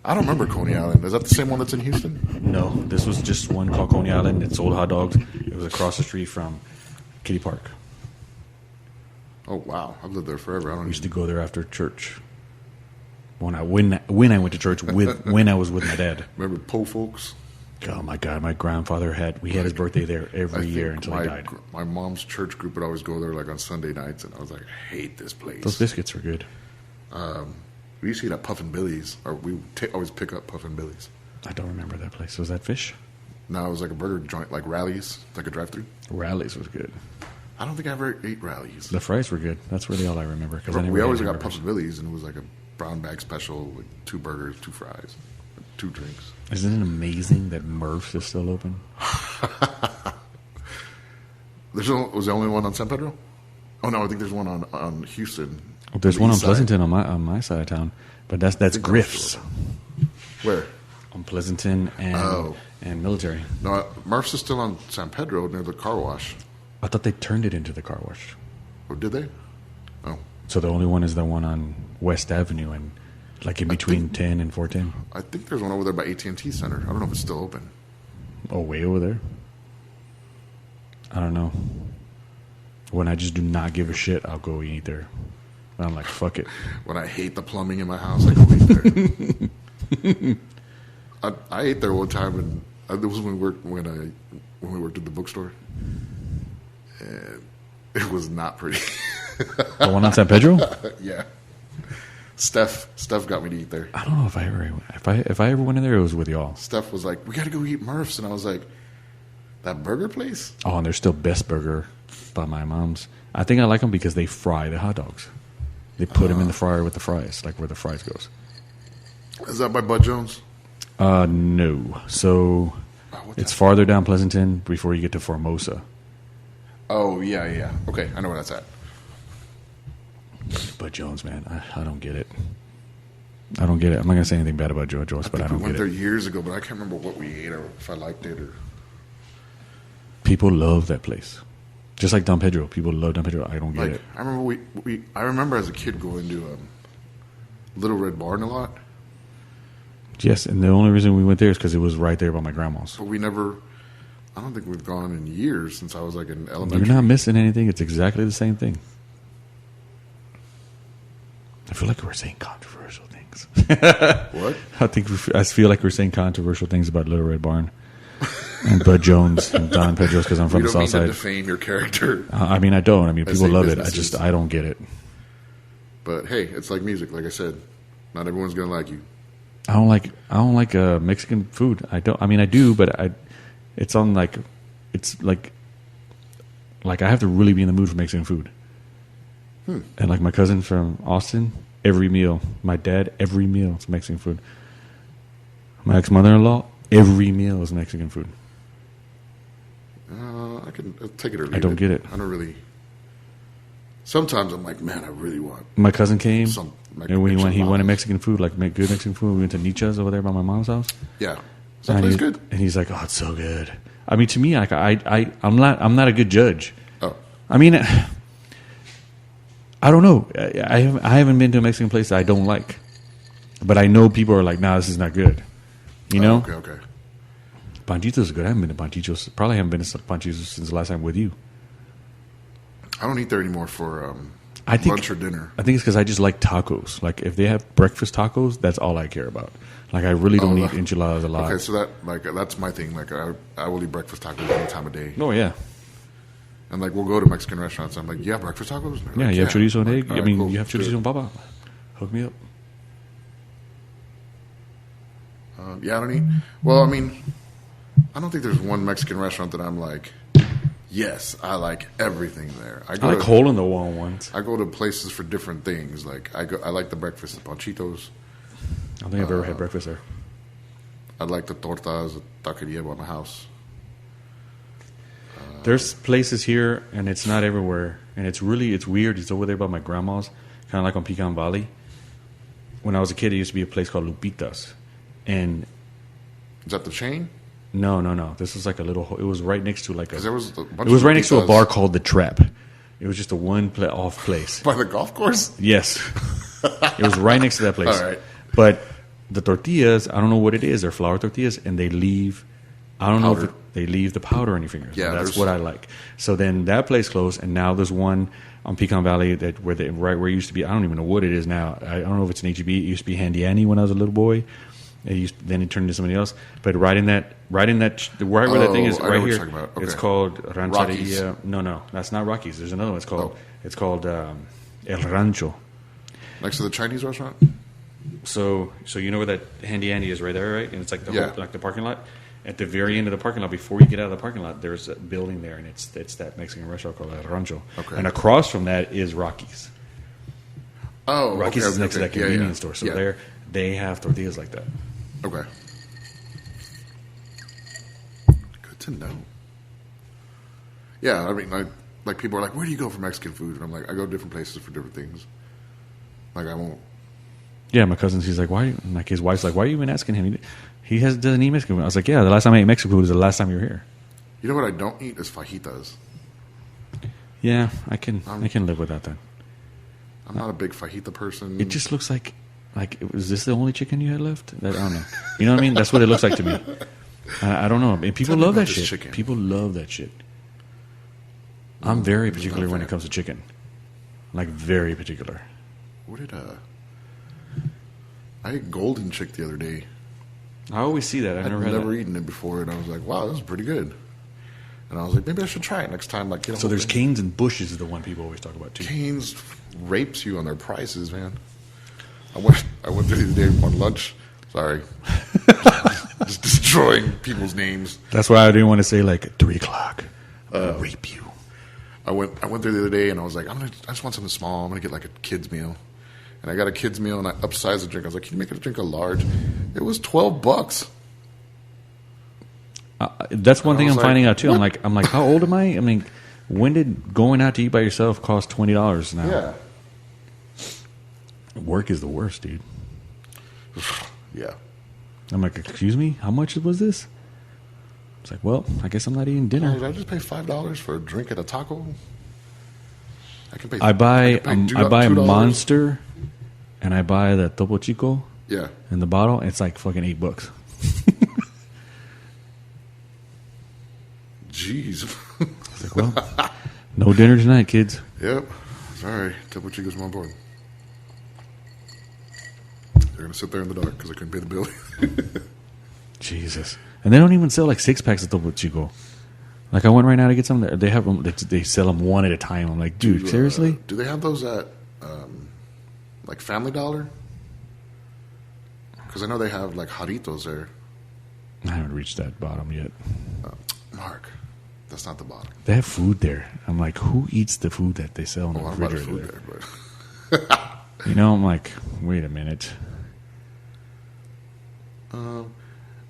I don't remember Coney Island. Is that the same one that's in Houston? No, this was just one called Coney Island. It sold hot dogs. It was across the street from Kitty Park. Oh wow, I've lived there forever. I used to go there after church. When I went to church when I was with my dad. Remember Po Folks? Oh my God, my grandfather had his birthday there every year until he died. My mom's church group would always go there like on Sunday nights, and I was like, I hate this place. Those biscuits were good. We used to eat at Puffin Billy's, or we always pick up Puffin Billy's. I don't remember that place. Was that fish? No, it was like a burger joint, like Rallies, like a drive-thru. Rallies was good. I don't think I ever ate Rallies. The fries were good. That's really all I remember. We always got Puffin Billy's, and it was like a brown bag special with 2 burgers, 2 fries, 2 drinks. Isn't it amazing that Murph's is still open? Was the only one on San Pedro? Oh no, I think there's one on Houston. There's one on Pleasanton on my side of town, but that's Griff's. Where? On Pleasanton and Military. No, Murph's is still on San Pedro near the car wash. I thought they turned it into the car wash. Oh, did they? Oh. So the only one is the one on West Avenue and like in between 10 and 410. I think there's one over there by AT&T Center. I don't know if it's still open. Oh, way over there? I don't know. When I just do not give a shit, I'll go eat there. I'm like, fuck it. When I hate the plumbing in my house, I go eat there. I ate there one time, and it was when we worked at the bookstore, and it was not pretty. The one on San Pedro? Yeah. Steph got me to eat there. I don't know if I ever went in there. It was with y'all. Steph was like, "We got to go eat Murph's," and I was like, "That burger place?" Oh, and there's still Best Burger by my mom's. I think I like them because they fry the hot dogs. They put them in the fryer with the fries, like where the fries goes. Is that by Bud Jones? No. So It's farther down Pleasanton before you get to Formosa. Oh, yeah. Okay, I know where that's at. But Jones, man, I don't get it. I don't get it. I'm not going to say anything bad about Joe Jones, but I don't get it. We went there years ago, but I can't remember what we ate or if I liked it. Or people love that place. Just like Don Pedro. People love Don Pedro. I don't get it. I remember I remember as a kid going to Little Red Barn a lot. Yes, and the only reason we went there is because it was right there by my grandma's. But I don't think we've gone in years since I was like in elementary. You're not missing anything. It's exactly the same thing. I feel like we're saying controversial things. What? I feel like we're saying controversial things about Little Red Barn and Bud Jones and Don Pedro's because I'm from the South Side. You don't mean to defame your character. I mean, I don't. I mean, people love it. I don't get it. But hey, it's like music. Like I said, not everyone's gonna like you. I don't like Mexican food. I don't. I mean, I do, but it's on like, it's like I have to really be in the mood for Mexican food. And like my cousin from Austin, every meal. My dad, every meal is Mexican food. My ex-mother-in-law, every meal is Mexican food. I can take it or leave it. I don't get it. I don't really. Sometimes I'm like, man, I really want. My cousin came, and when he wanted Mexican food, like good Mexican food. We went to Nietzsche's over there by my mom's house. Yeah, that place good. And he's like, oh, it's so good. I mean, to me, like I'm not a good judge. Oh, I mean, I don't know. I haven't been to a Mexican place that I don't like, but I know people are like, nah, this is not good. You know? Okay. Panchitos is good. I haven't been to Panchitos. Probably haven't been to Panchitos since the last time with you. I don't eat there anymore for lunch or dinner. I think it's because I just like tacos. Like if they have breakfast tacos, that's all I care about. Like I really don't eat enchiladas a lot. Okay, so that's my thing. Like I will eat breakfast tacos any time of day. Oh yeah. And like we'll go to Mexican restaurants. I'm like, yeah, breakfast tacos. Yeah, like, you have chorizo and egg. Right, I mean, cool. you have chorizo and baba. Hook me up. Yeah, I don't eat. Well, I mean, I don't think there's one Mexican restaurant that I'm like, yes, I like everything there. I like hole in the wall ones. I go to places for different things. Like I like the breakfast at Panchitos. I don't think I've ever had breakfast there. I like the tortas at Taqueria by my house. There's places here, and it's not everywhere, and it's weird. It's over there by my grandma's, kind of like on Pecan Valley. When I was a kid, it used to be a place called Lupita's, and is that the chain? No. This was like a little. It was right next to like a. There was it was right next to a bar called the Trap. It was just a off place by the golf course. Yes, it was right next to that place. All right, but the tortillas, I don't know what it is. They're flour tortillas, and they leave. I don't know if they leave the powder on your fingers. Yeah, that's what I like. So then that place closed, and now there's one on Pecan Valley right where it used to be. I don't even know what it is now. I don't know if it's an HEB. It used to be Handy Annie when I was a little boy. Then it turned into somebody else. But right where that thing is, right here, okay. It's called Rancheria. No, that's not Rockies. There's another one. It's called El Rancho. Next to the Chinese restaurant. So you know where that Handy Andy is right there, right? And it's like the parking lot. At the very end of the parking lot, before you get out of the parking lot, there's a building there, and it's that Mexican restaurant called El Rancho. Okay. And across from that is Rockies. Oh, Rockies is next to that convenience store. So there they have tortillas like that. Okay. Good to know. Yeah, I mean, like people are like, where do you go for Mexican food? And I'm like, I go to different places for different things. Like I won't. Yeah, my cousin, he's like, why? Like his wife's like, why are you even asking him? He doesn't eat Mexican food. I was like, yeah, the last time I ate Mexican food was the last time you were here. You know what I don't eat is fajitas. Yeah, I can live with that then. I'm not a big fajita person. It just looks like is this the only chicken you had left? I don't know. You know what I mean? That's what it looks like to me. I don't know. And people love that shit. Chicken. People love that shit. I'm very particular when it comes to chicken. Like very particular. What did I ate golden chick the other day. I always see that. I've never eaten it before, and I was like, wow, this is pretty good. And I was like, maybe I should try it next time. Like, so there's Cane's and Bush's is the one people always talk about too. Cane's rapes you on their prices, man. I went there the other day on lunch. Sorry, just destroying people's names. That's why I didn't want to say like 3:00. Rape you. I went there the other day, and I was like, I just want something small. I'm gonna get like a kid's meal. And I got a kid's meal, and I upsized the drink. I was like, can you make it a drink a large? It was $12. That's one thing I'm finding out too. What? I'm like, how old am I? I mean, when did going out to eat by yourself cost $20 now? Yeah. Work is the worst, dude. Yeah. I'm like, excuse me, how much was this? It's like, well, I guess I'm not eating dinner. Did I just pay $5 for a drink at a taco? I can pay. I buy $2. Monster, and I buy the Topo Chico. Yeah. In the bottle, it's like fucking $8. Jeez. It's like, well, no dinner tonight, kids. Yep. Sorry. Topo Chico's on board. They're going to sit there in the dark because I couldn't pay the bill. Jesus. And they don't even sell like 6-packs of Topo Chico. Like I went right now to get some. They have them. They sell them one at a time. I'm like, dude, seriously? Do they have those at like Family Dollar? Because I know they have like Jarritos there. I haven't reached that bottom yet. Mark, that's not the bottom. They have food there. I'm like, who eats the food that they sell in the refrigerator? You know, I'm like, wait a minute.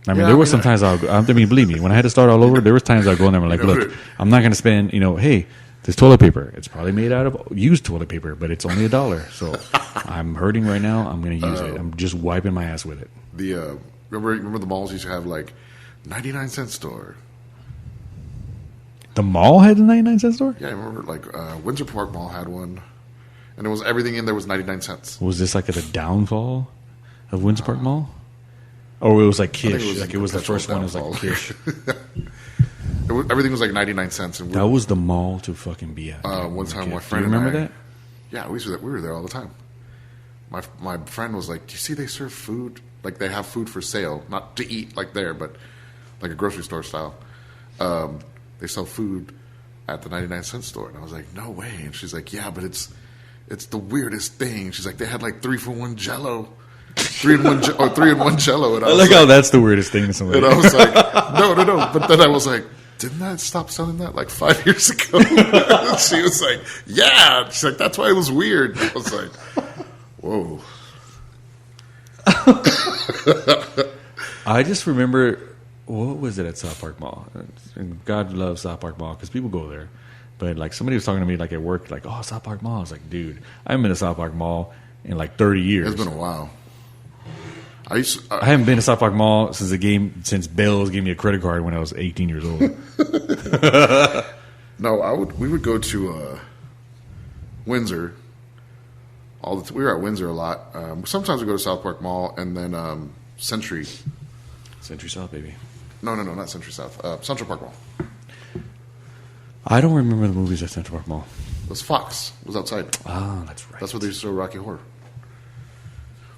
I mean, there were some times believe me, when I had to start all over, there was times I'd go in there and I'm like, look, I'm not going to spend, hey, this toilet paper, it's probably made out of used toilet paper, but it's only $1. So I'm hurting right now. I'm going to use it. I'm just wiping my ass with it. Remember the malls used to have like 99-cent store. The mall had a 99-cent store? Yeah, I remember like Windsor Park Mall had one. And it was everything in there was 99 cents. Was this like at the downfall of Windsor Park Mall? Or it was like Kish. It was the first one. It was like Kish. Everything was like 99 cents. And that was the mall to fucking be at. One time, my friend. Do you remember that? Yeah, we were there all the time. My friend was like, "Do you see they serve food? Like they have food for sale, not to eat like there, but like a grocery store style. They sell food at the 99-cent store." And I was like, "No way!" And she's like, "Yeah, but it's the weirdest thing." She's like, "They had like 3-for-1 Jello." 3-in-1 Jello. And I like how that's the weirdest thing to somebody. And I was like, no. But then I was like, didn't I stop selling that like 5 years ago? And she was like, yeah. She's like, that's why it was weird. I was like, whoa. I just remember, what was it at South Park Mall? And God loves South Park Mall because people go there. But like somebody was talking to me like at work, like, oh, South Park Mall. I was like, dude, I haven't been to South Park Mall in like 30 years. It's been a while. I haven't been to South Park Mall since Bells gave me a credit card when I was 18 years old. No, we would go to Windsor. We were at Windsor a lot. Sometimes we go to South Park Mall and then Century. Century South, baby. No, not Century South. Central Park Mall. I don't remember the movies at Central Park Mall. It was Fox. It was outside. Ah, that's right. That's where they used to show Rocky Horror.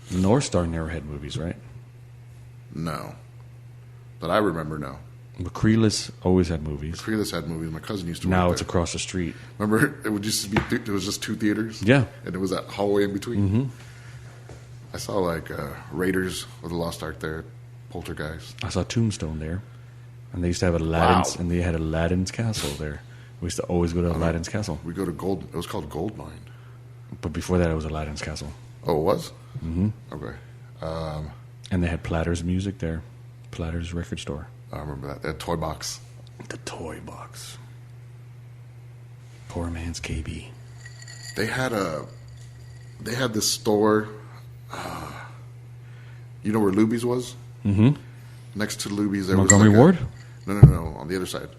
North Star never had movies, right? No. But I remember, no. McCreeless always had movies. McCreeless had movies. My cousin used to work Now there. it's across the street. Remember, it was just 2 theaters? Yeah. And it was that hallway in between? Mm-hmm. I saw like Raiders of the Lost Ark there, Poltergeist. I saw Tombstone there. And they used to have and they had Aladdin's Castle there. We used to always go to Aladdin's Castle. We go to it was called Gold Mine. But before that, it was Aladdin's Castle. Oh, it was? Mm-hmm. Okay. And they had Platter's music there. Platter's record store. I remember that. They had Toy Box. The Toy Box. Poor man's KB. They had this store. You know where Luby's was? Mm-hmm. Next to Luby's, there Montgomery was Ward? No. On the other side,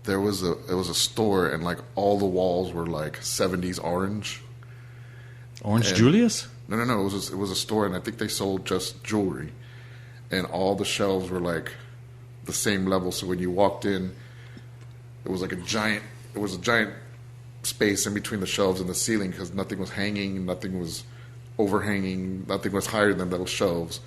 there was a store, and like all the walls were like 70s orange. Orange Julius? No. It was a store, and I think they sold just jewelry, and all the shelves were like the same level. So when you walked in, it was like a giant space in between the shelves and the ceiling because nothing was hanging, nothing was overhanging, nothing was higher than those shelves,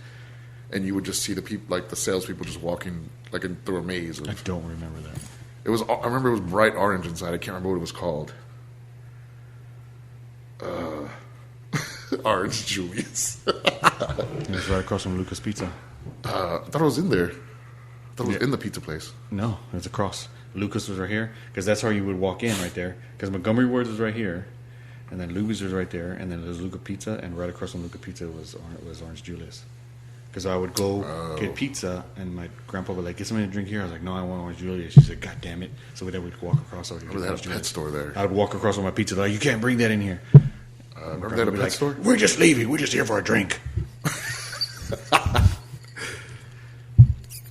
and you would just see the people, like the salespeople, just walking like through a maze. I don't remember that. I remember it was bright orange inside. I can't remember what it was called. Orange Julius. It was right across from Lucas Pizza. I thought it was in there. I thought it was in the pizza place. No, it was across. Lucas was right here because that's how you would walk in right there. Because Montgomery Ward was right here, and then Luby's was right there, and then there was Luca Pizza, and right across from Luca Pizza was Orange Julius. Because I would go get pizza, and my grandpa would like, get something to drink here. I was like, no, I want Orange Julius. She said, God damn it. So then we'd walk across. Remember they had a pet store there. I would walk across with my pizza. Like, you can't bring that in here. Remember they had a pet store? We're just leaving. We're just here for a drink.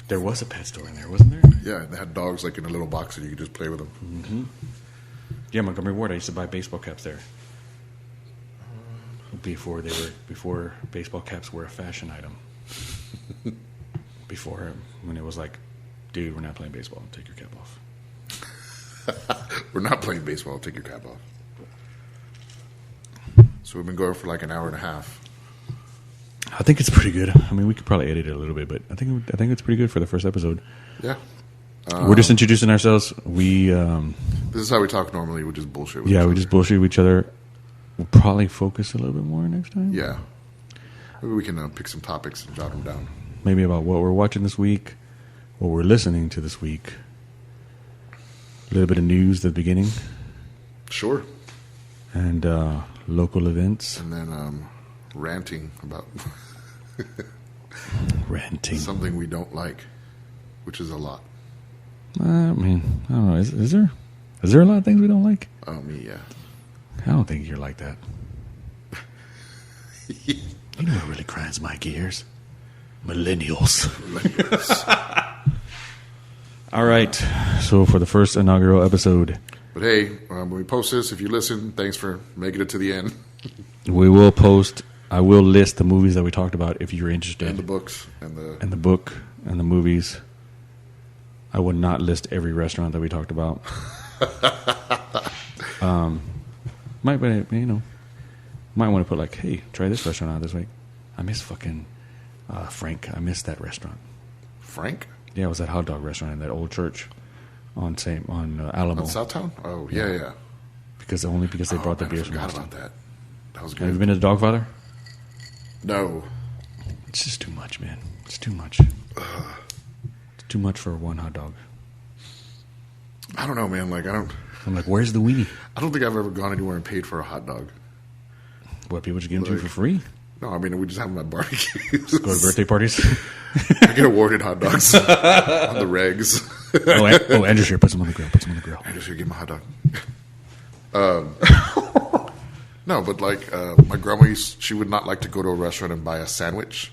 There was a pet store in there, wasn't there? Yeah, they had dogs like in a little box, and you could just play with them. Mm-hmm. Yeah, Montgomery Ward. I used to buy baseball caps there. Before baseball caps were a fashion item. Before, when it was like, dude, we're not playing baseball. Take your cap off. We're not playing baseball. Take your cap off. So we've been going for like an hour and a half. I think it's pretty good. I mean, we could probably edit it a little bit, but I think it's pretty good for the first episode. Yeah. We're just introducing ourselves. This is how we talk normally. We just bullshit with each each other. other. We just bullshit with each other. We'll probably focus a little bit more next time. Yeah. Maybe we can pick some topics and jot them down. Maybe about what we're watching this week, what we're listening to this week. A little bit of news at the beginning. Sure. And local events. And then ranting about something we don't like, which is a lot. I mean, I don't know. Is there a lot of things we don't like? Oh, me, yeah. I don't think you're like that. You know what really grinds my gears? Millennials. All right. So for the first inaugural episode. But hey, when we post this, if you listen, thanks for making it to the end. We will post. I will list the movies that we talked about if you're interested. And the books. And the book and the movies. I would not list every restaurant that we talked about. Might want to put like, hey, try this restaurant out this week. I miss fucking Frank. I miss that restaurant. Frank? Yeah, it was that hot dog restaurant in that old church on Alamo. On Southtown? Oh, yeah. Because they brought the beers from I Boston. forgot about that. That was good. Have you been to the Dogfather? No. It's just too much, man. It's too much. It's too much for one hot dog. I don't know, man. I'm like, where's the weenie? I don't think I've ever gone anywhere and paid for a hot dog. What, people just give them to you for free? No, I mean, we just have them at barbecues. Go to birthday parties? I get awarded hot dogs on the regs. Andrew's here. Put some on the grill. Andrew's here. Give him a hot dog. No, but like my grandma she would not like to go to a restaurant and buy a sandwich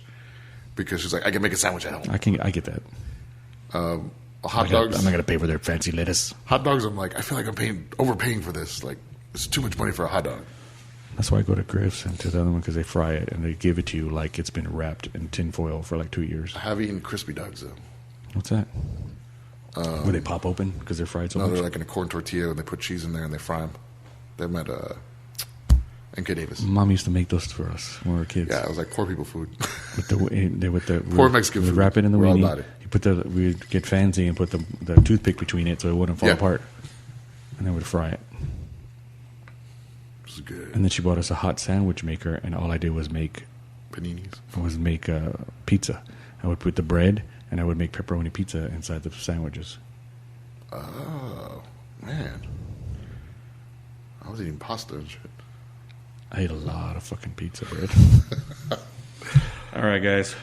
because she's like, I can make a sandwich at home. I get that. Hot dogs. I'm not going to pay for their fancy lettuce. Hot dogs, I'm like, I feel like I'm overpaying for this. Like, it's too much money for a hot dog. That's why I go to Griff's and to the other one because they fry it and they give it to you like it's been wrapped in tin foil for like 2 years. I have eaten crispy dogs, though. What's that? Where they pop open because they're fried so much? No, they're like in a corn tortilla and they put cheese in there and they fry them. They're at N.K. Davis. Mom used to make those for us when we were kids. Yeah, it was like poor people food. with the poor Mexican food. Wrap it in the We're all weenie. about it. We'd get fancy and put the toothpick between it so it wouldn't fall apart. And then we'd fry it. It was good. And then she bought us a hot sandwich maker, and all I did was make paninis. Pizza. I would put the bread, and I would make pepperoni pizza inside the sandwiches. Oh, man. I was eating pasta and shit. I ate a lot of fucking pizza bread. All right, guys.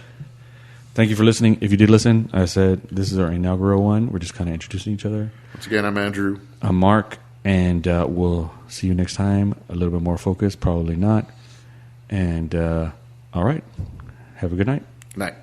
Thank you for listening. If you did listen, I said this is our inaugural one. We're just kind of introducing each other. Once again, I'm Andrew. I'm Mark, and we'll see you next time. A little bit more focused, probably not. And all right. Have a good night. Night.